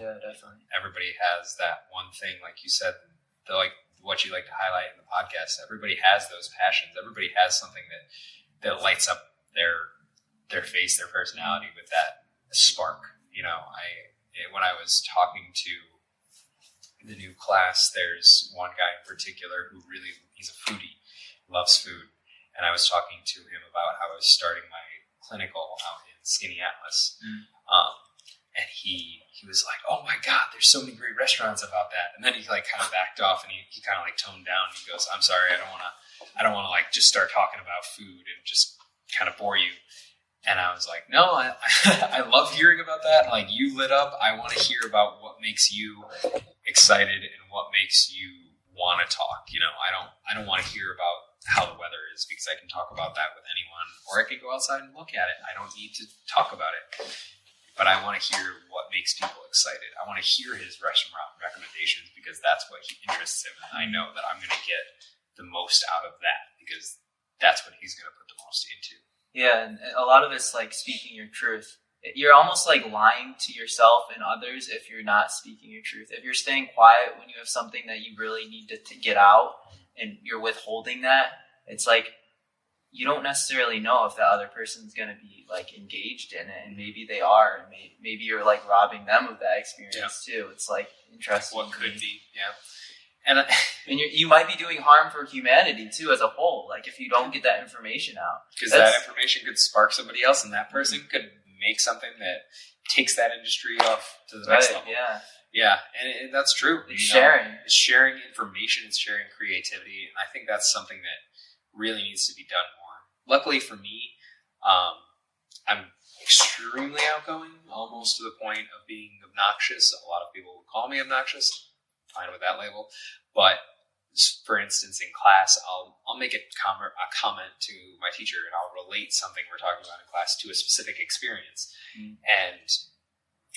Yeah, definitely. Everybody has that one thing, like you said, what you like to highlight in the podcast. Everybody has those passions. Everybody has something that lights up their face, their personality with that spark. When I was talking to the new class, there's one guy in particular who he's a foodie, loves food. And I was talking to him about how I was starting my clinical out in Skinny Atlas. And he was like, oh my God, there's so many great restaurants about that. And then he like kind of backed off and he kind of like toned down. And he goes, I'm sorry, I don't want to like just start talking about food and just kind of bore you. And I was like, no, I love hearing about that. Like, you lit up. I want to hear about what makes you excited and what makes you want to talk. I don't want to hear about how the weather is because I can talk about that with anyone, or I can go outside and look at it. I don't need to talk about it, but I want to hear what makes people excited. I want to hear his restaurant recommendations because that's what interests him. And I know that I'm going to get the most out of that because that's what he's going to put the most into. Yeah, and a lot of it's like speaking your truth. You're almost like lying to yourself and others if you're not speaking your truth. If you're staying quiet when you have something that you really need to get out and you're withholding that, it's like you don't necessarily know if that other person's going to be like engaged in it, and maybe they are, and maybe you're like robbing them of that experience too. It's like interesting. What could be, yeah. And you might be doing harm for humanity too as a whole. Like if you don't get that information out, because that information could spark somebody else, and that person could make something that takes that industry off to the next level. Yeah, and that's true. It's sharing. It's sharing information. It's sharing creativity, and I think that's something that really needs to be done more. Luckily for me, I'm extremely outgoing, almost to the point of being obnoxious. A lot of people would call me obnoxious. Fine with that label, but for instance, in class, I'll make a comment to my teacher, and I'll relate something we're talking about in class to a specific experience. And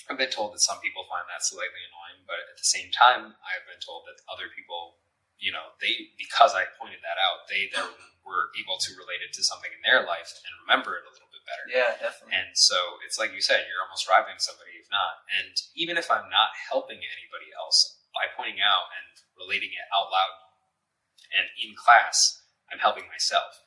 I've been told that some people find that slightly annoying, but at the same time, I've been told that other people, because I pointed that out, they then were able to relate it to something in their life and remember it a little bit better. Yeah, definitely. And so it's like you said, you're almost robbing somebody if not. And even if I'm not helping anybody else, by pointing out and relating it out loud and in class, I'm helping myself.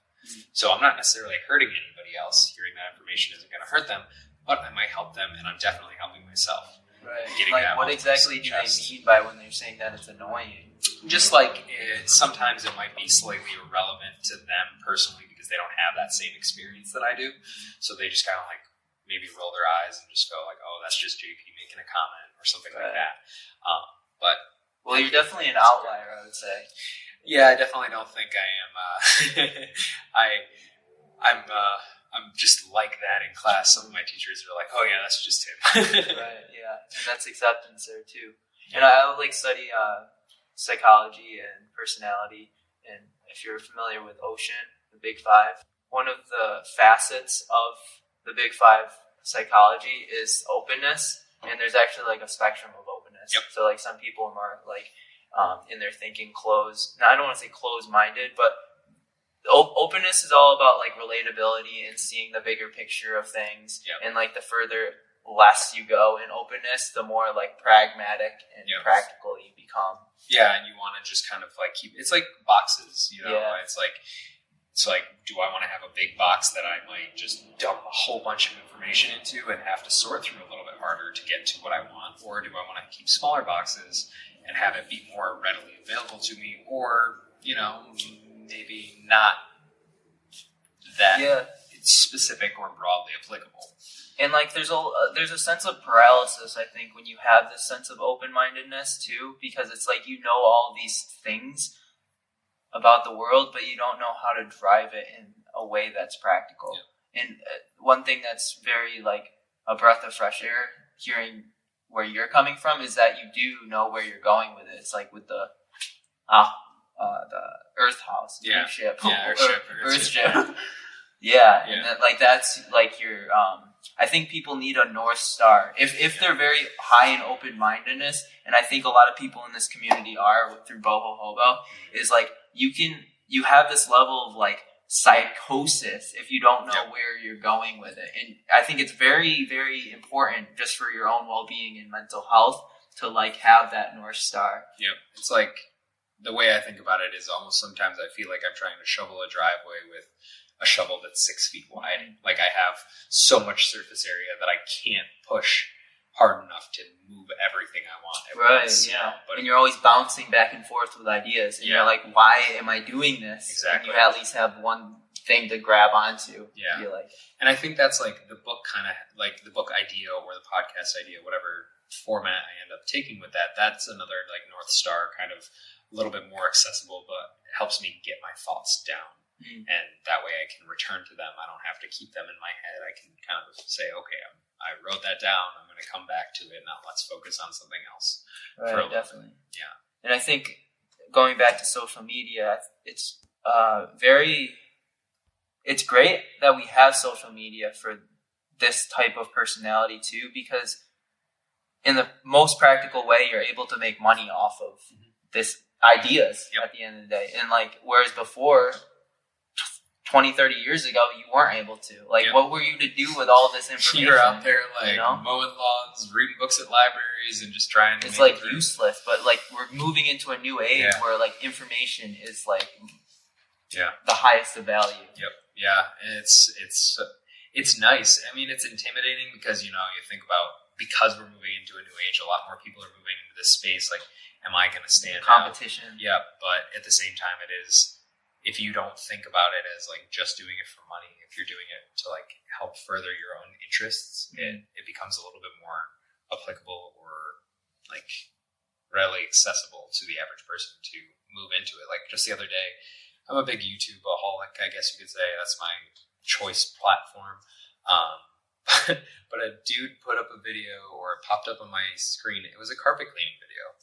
So I'm not necessarily hurting anybody else. Hearing that information isn't going to hurt them, but I might help them, and I'm definitely helping myself. Right. Like, what exactly do they mean by when they're saying that it's annoying? Just like sometimes it might be slightly irrelevant to them personally because they don't have that same experience that I do. So they just kind of like maybe roll their eyes and just go like, oh, that's just JP making a comment or something like that. Well, you're definitely an outlier, I would say. Yeah, I definitely don't think I am. I'm just like that in class. Some of my teachers are like, "Oh yeah, that's just him." Right. Yeah, and that's acceptance there too. And I like study psychology and personality. And if you're familiar with Ocean, the Big Five, one of the facets of the Big Five psychology is openness. And there's actually like a spectrum of openness. Yep. So like some people are more like in their thinking closed. Now I don't want to say closed-minded, but openness is all about like relatability and seeing the bigger picture of things. Yep. And like the further less you go in openness, the more like pragmatic and practical you become. Yeah, and you want to just kind of like keep. It's like boxes, Yeah. It's like It's like, do I want to have a big box that I might just dump a whole bunch of information into and have to sort through a little bit harder to get to what I want? Or do I want to keep smaller boxes and have it be more readily available to me? Or, maybe not that it's specific or broadly applicable. And like there's a sense of paralysis, I think, when you have this sense of open-mindedness too, because it's like all these things about the world, but you don't know how to drive it in a way that's practical. Yeah. And one thing that's very like a breath of fresh air, hearing where you're coming from, is that you do know where you're going with it. It's like with the Earth House, ship, Earth ship. Yeah, and that's like your. I think people need a North Star. If they're very high in open-mindedness, and I think a lot of people in this community are through Boho Hobo, is like you have this level of like psychosis if you don't know where you're going with it. And I think it's very, very important just for your own well-being and mental health to like have that North Star. Yeah, it's like the way I think about it is almost sometimes I feel like I'm trying to shovel a driveway with a shovel that's 6 feet wide. Like I have so much surface area that I can't push hard enough to move everything I want at once. Yeah. And you're always bouncing back and forth with ideas. And you're like, why am I doing this? Exactly. And you at least have one thing to grab onto. Yeah. Feel like. And I think that's like the book kind of like the book idea or the podcast idea, whatever format I end up taking with that. That's another like North Star, kind of a little bit more accessible, but helps me get my thoughts down. And that way I can return to them. I don't have to keep them in my head. I can kind of say, okay, I wrote that down. I'm going to come back to it. Now let's focus on something else. Right, definitely. Yeah. And I think going back to social media, it's it's great that we have social media for this type of personality too, because in the most practical way, you're able to make money off of this ideas at the end of the day. And like, whereas before, 20, 30 years ago, you weren't able to. Like, what were you to do with all this information? You're out there, like, mowing lawns, reading books at libraries, and just trying to It's, like, useless. But, like, we're moving into a new age where, like, information is, like, the highest of value. Yep. Yeah. It's nice. I mean, it's intimidating because, you think about, because we're moving into a new age, a lot more people are moving into this space. Like, am I going to stand competition? out? Yeah. But at the same time, it is... If you don't think about it as like just doing it for money, if you're doing it to like help further your own interests, it becomes a little bit more applicable or like readily accessible to the average person to move into it. Like just the other day, I'm a big YouTube-aholic, I guess you could say. That's my choice platform. But a dude put up a video, or it popped up on my screen. It was a carpet cleaning video.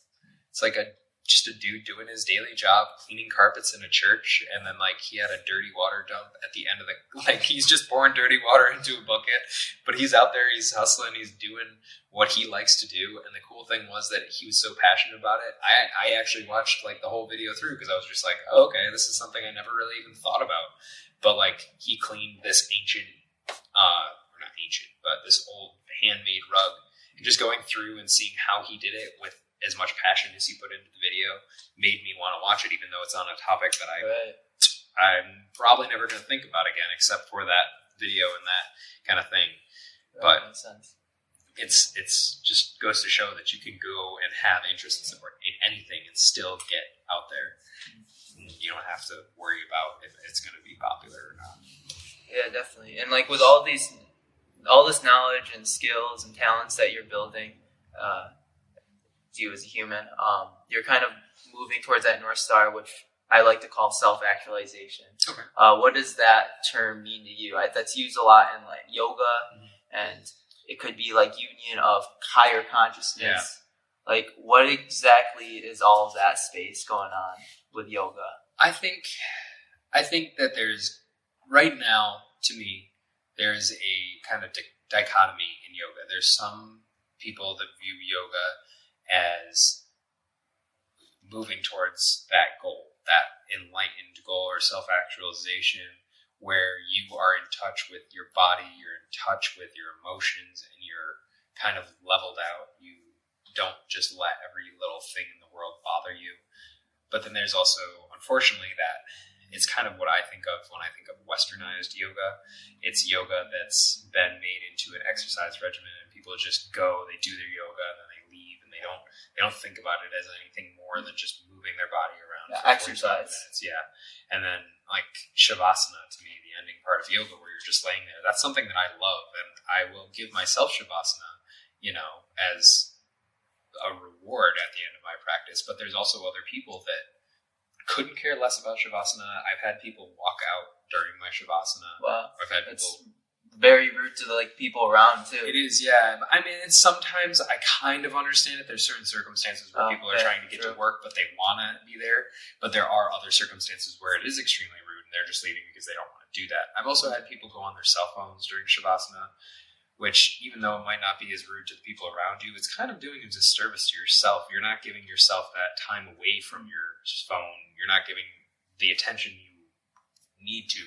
It's like just a dude doing his daily job, cleaning carpets in a church, and then like he had a dirty water dump at the end of he's just pouring dirty water into a bucket, but he's out there, he's hustling, he's doing what he likes to do. And the cool thing was that he was so passionate about it. I actually watched like the whole video through because I was just like, oh, okay, this is something I never really even thought about. But like he cleaned this ancient, or not ancient, but this old handmade rug, and just going through and seeing how he did it with as much passion as he put into the video made me want to watch it, even though it's on a topic that I'm probably never going to think about again, except for that video and that kind of thing. But makes sense. It's just goes to show that you can go and have interest and support in anything and still get out there. You don't have to worry about if it's going to be popular or not. Yeah, definitely. And like with all this knowledge and skills and talents that you're building, you as a human, you're kind of moving towards that North Star, which I like to call self-actualization. Okay. What does that term mean to you? That's used a lot in like yoga, and it could be like union of higher consciousness. Yeah. Like, what exactly is all of that space going on with yoga? I think that there's, right now, to me, there's a kind of dichotomy in yoga. There's some people that view yoga as moving towards that goal, that enlightened goal or self-actualization, where you are in touch with your body, you're in touch with your emotions, and you're kind of leveled out. You don't just let every little thing in the world bother you. But then there's also, unfortunately, that it's kind of what I think of when I think of westernized yoga. It's yoga that's been made into an exercise regimen, and people just go, they do their yoga, and then they leave, and they don't think about it as anything more than just moving their body around for 45 exercise. minutes. Yeah. And then like shavasana, to me, the ending part of yoga where you're just laying there, that's something that I love, and I will give myself shavasana, as a reward at the end of my practice. But there's also other people that couldn't care less about shavasana. I've had people walk out during my shavasana. Wow. I've had That's people. very rude to the people around too. It is, yeah. I mean, it's sometimes I kind of understand it. There's certain circumstances where people are trying to get to work, but they want to be there. But there are other circumstances where it is extremely rude, and they're just leaving because they don't want to do that. I've also had people go on their cell phones during shavasana, which, even though it might not be as rude to the people around you, it's kind of doing a disservice to yourself. You're not giving yourself that time away from your phone. You're not giving the attention you need to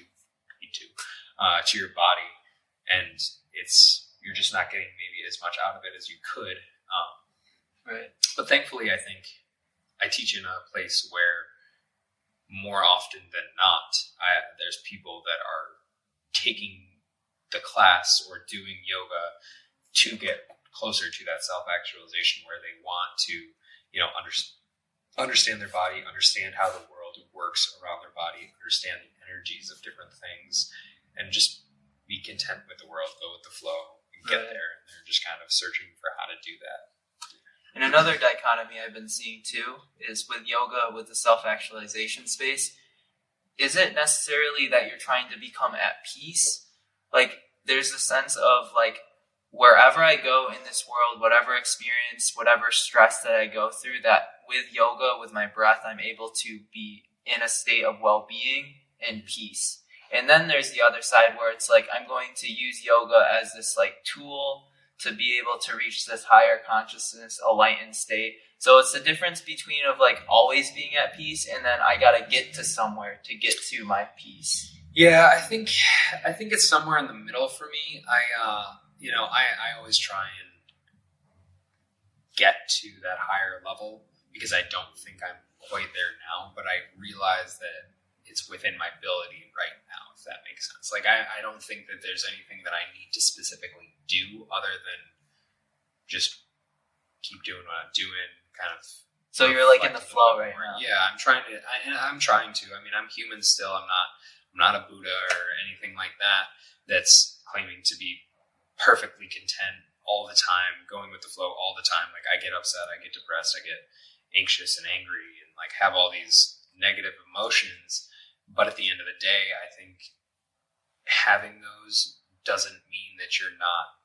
your body, and you're just not getting maybe as much out of it as you could. Right. But thankfully, I think I teach in a place where more often than not, there's people that are taking the class or doing yoga to get closer to that self-actualization, where they want to, understand their body, understand how the world works around their body, understand the energies of different things, and just be content with the world, go with the flow, and get there. And they're just kind of searching for how to do that. And another dichotomy I've been seeing too is with yoga, with the self-actualization space, is it necessarily that you're trying to become at peace? Like, there's a sense of, like, wherever I go in this world, whatever experience, whatever stress that I go through, that with yoga, with my breath, I'm able to be in a state of well-being and peace. And then there's the other side where it's like, I'm going to use yoga as this, like, tool to be able to reach this higher consciousness, a lightened state. So it's the difference between of, like, always being at peace, and then I gotta get to somewhere to get to my peace. Yeah, I think it's somewhere in the middle for me. I always try and get to that higher level because I don't think I'm quite there now, but I realize that it's within my ability right now, if that makes sense. Like, I don't think that there's anything that I need to specifically do other than just keep doing what I'm doing, kind of. So you're like in the flow right now. Yeah, I'm trying to. I mean, I'm human still. I'm not a Buddha or anything like that that's claiming to be perfectly content all the time, going with the flow all the time. Like, I get upset, I get depressed, I get anxious and angry, and like have all these negative emotions. But at the end of the day, I think having those doesn't mean that you're not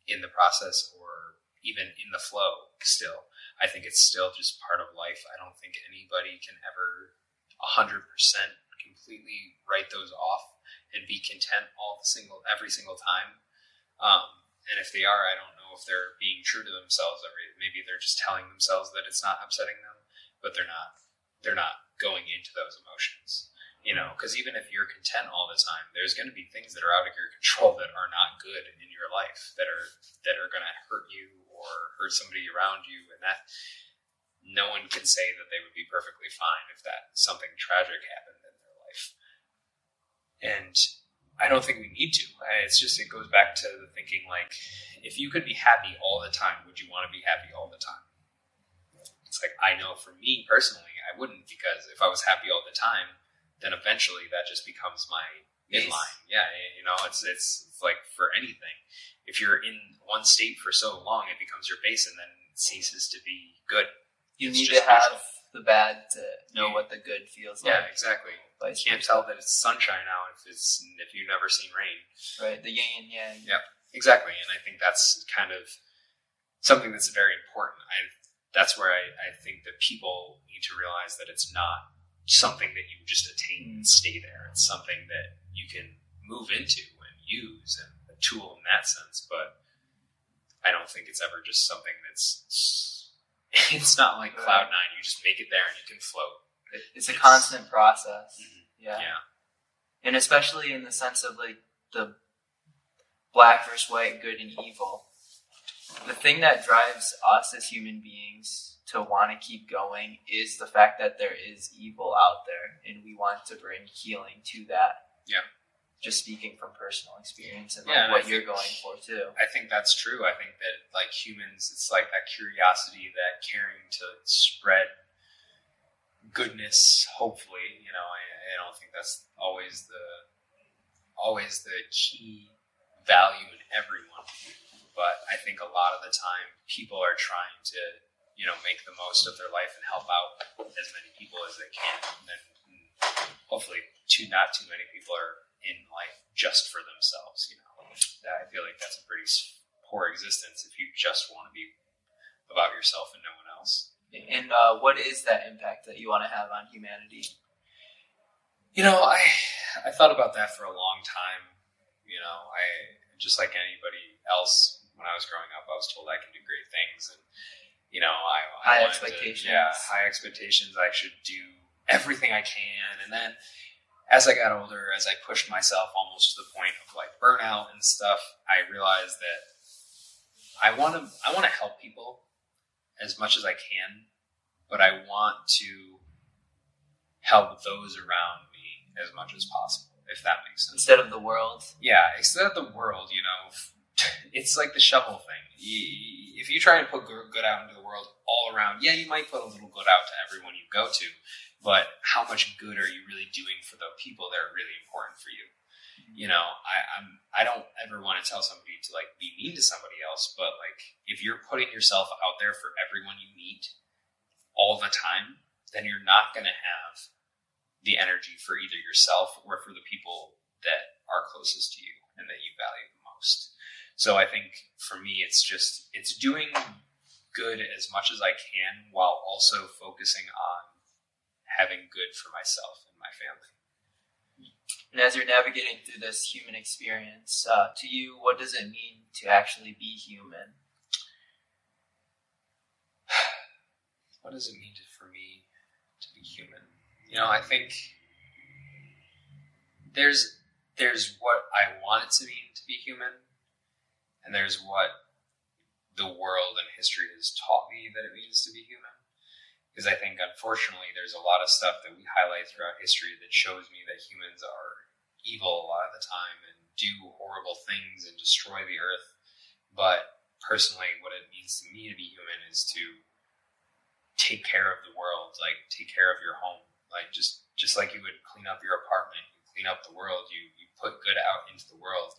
in the process or even in the flow still. I think it's still just part of life. I don't think anybody can ever 100% completely write those off and be content every single time. And if they are, I don't know if they're being true to themselves. Maybe they're just telling themselves that it's not upsetting them, but they're not going into those emotions. Because even if you're content all the time, there's going to be things that are out of your control that are not good in your life, that are going to hurt you or hurt somebody around you, and that no one can say that they would be perfectly fine if that something tragic happened in their life. And I don't think we need to. It goes back to the thinking, like, if you could be happy all the time, would you want to be happy all the time? It's like, I know for me personally, I wouldn't, because if I was happy all the time, then eventually that just becomes my midline. Yeah, it's like for anything. If you're in one state for so long, it becomes your base, and then it ceases to be good. You need to have the bad to know what the good feels like. Yeah, exactly. You can't tell that it's sunshine out if you've never seen rain. Right, the yin and yang. Yep, exactly. And I think that's kind of something that's very important. That's where I think that people need to realize that it's not something that you just attain and stay there. It's something that you can move into and use, and a tool in that sense. But I don't think it's ever just something it's not like Cloud9. You just make it there and you can float. It's a constant process. Mm-hmm. Yeah. And especially in the sense of, like, the black versus white, good and evil. The thing that drives us as human beings to want to keep going is the fact that there is evil out there, and we want to bring healing to that. Yeah. Just speaking from personal experience and what you're going for too. I think that's true. I think that like humans, it's like that curiosity, that caring to spread goodness. Hopefully, I don't think that's always the key value in everyone, but I think a lot of the time people are trying to make the most of their life and help out as many people as they can, and hopefully not too many people are in life just for themselves. I feel like that's a pretty poor existence if you just want to be about yourself and no one else. And what is that impact that you want to have on humanity? I thought about that for a long time. I just like anybody else, when I was growing up, I was told I can do great things, and high expectations. High expectations. I should do everything I can, and then as I got older, as I pushed myself almost to the point of like burnout and stuff, I realized that I want to help people as much as I can, but I want to help those around me as much as possible, if that makes sense. Instead of the world? Yeah, instead of the world, it's like the shovel thing. If you try and put good out into the world all around, you might put a little good out to everyone you go to, but how much good are you really doing for the people that are really important for you? I don't ever want to tell somebody to like be mean to somebody else, but like if you're putting yourself out there for everyone you meet all the time, then you're not going to have the energy for either yourself or for the people that are closest to you and that you value the most. So I think for me, it's doing good as much as I can while also focusing on having good for myself and my family. And as you're navigating through this human experience, to you, what does it mean to actually be human? What does it mean for me to be human? I think there's what I want it to mean to be human, and there's what the world and history has taught me that it means to be human. Because I think, unfortunately, there's a lot of stuff that we highlight throughout history that shows me that humans are evil a lot of the time and do horrible things and destroy the earth. But personally, what it means to me to be human is to take care of the world, like take care of your home. Like just like you would clean up your apartment, you clean up the world, you put good out into the world.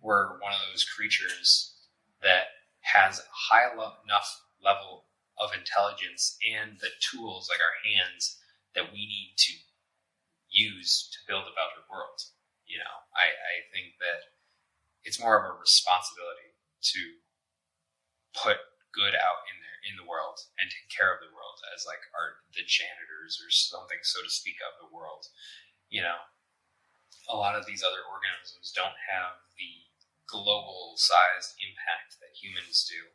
We're one of those creatures that has a high enough level of intelligence and the tools, like our hands, that we need to use to build a better world. I think that it's more of a responsibility to put good out in the world and take care of the world as like the janitors or something, so to speak, of the world. A lot of these other organisms don't have the global sized impact that humans do.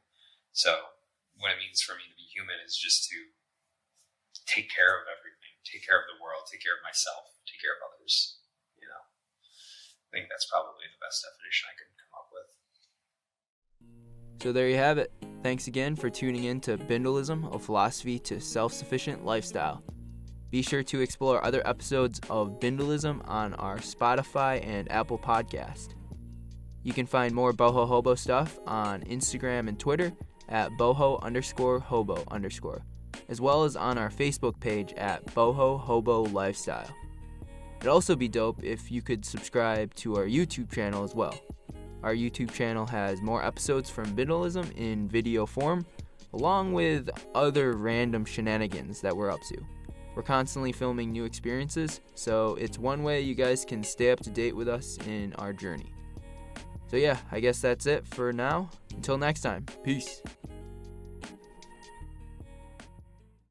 So what it means for me to be human is just to take care of everything, take care of the world, take care of myself, take care of others. I think that's probably the best definition I could come up with. So there you have it. Thanks again for tuning in to Bindlism, a philosophy to self-sufficient lifestyle. Be sure to explore other episodes of Bindlism on our Spotify and Apple podcast. You can find more Boho Hobo stuff on Instagram and Twitter at boho_hobo_, as well as on our Facebook page at Boho Hobo Lifestyle. It'd also be dope if you could subscribe to our YouTube channel as well. Our YouTube channel has more episodes from Bindlism in video form, along with other random shenanigans that we're up to. We're constantly filming new experiences, so it's one way you guys can stay up to date with us in our journey. So yeah, I guess that's it for now. Until next time, peace.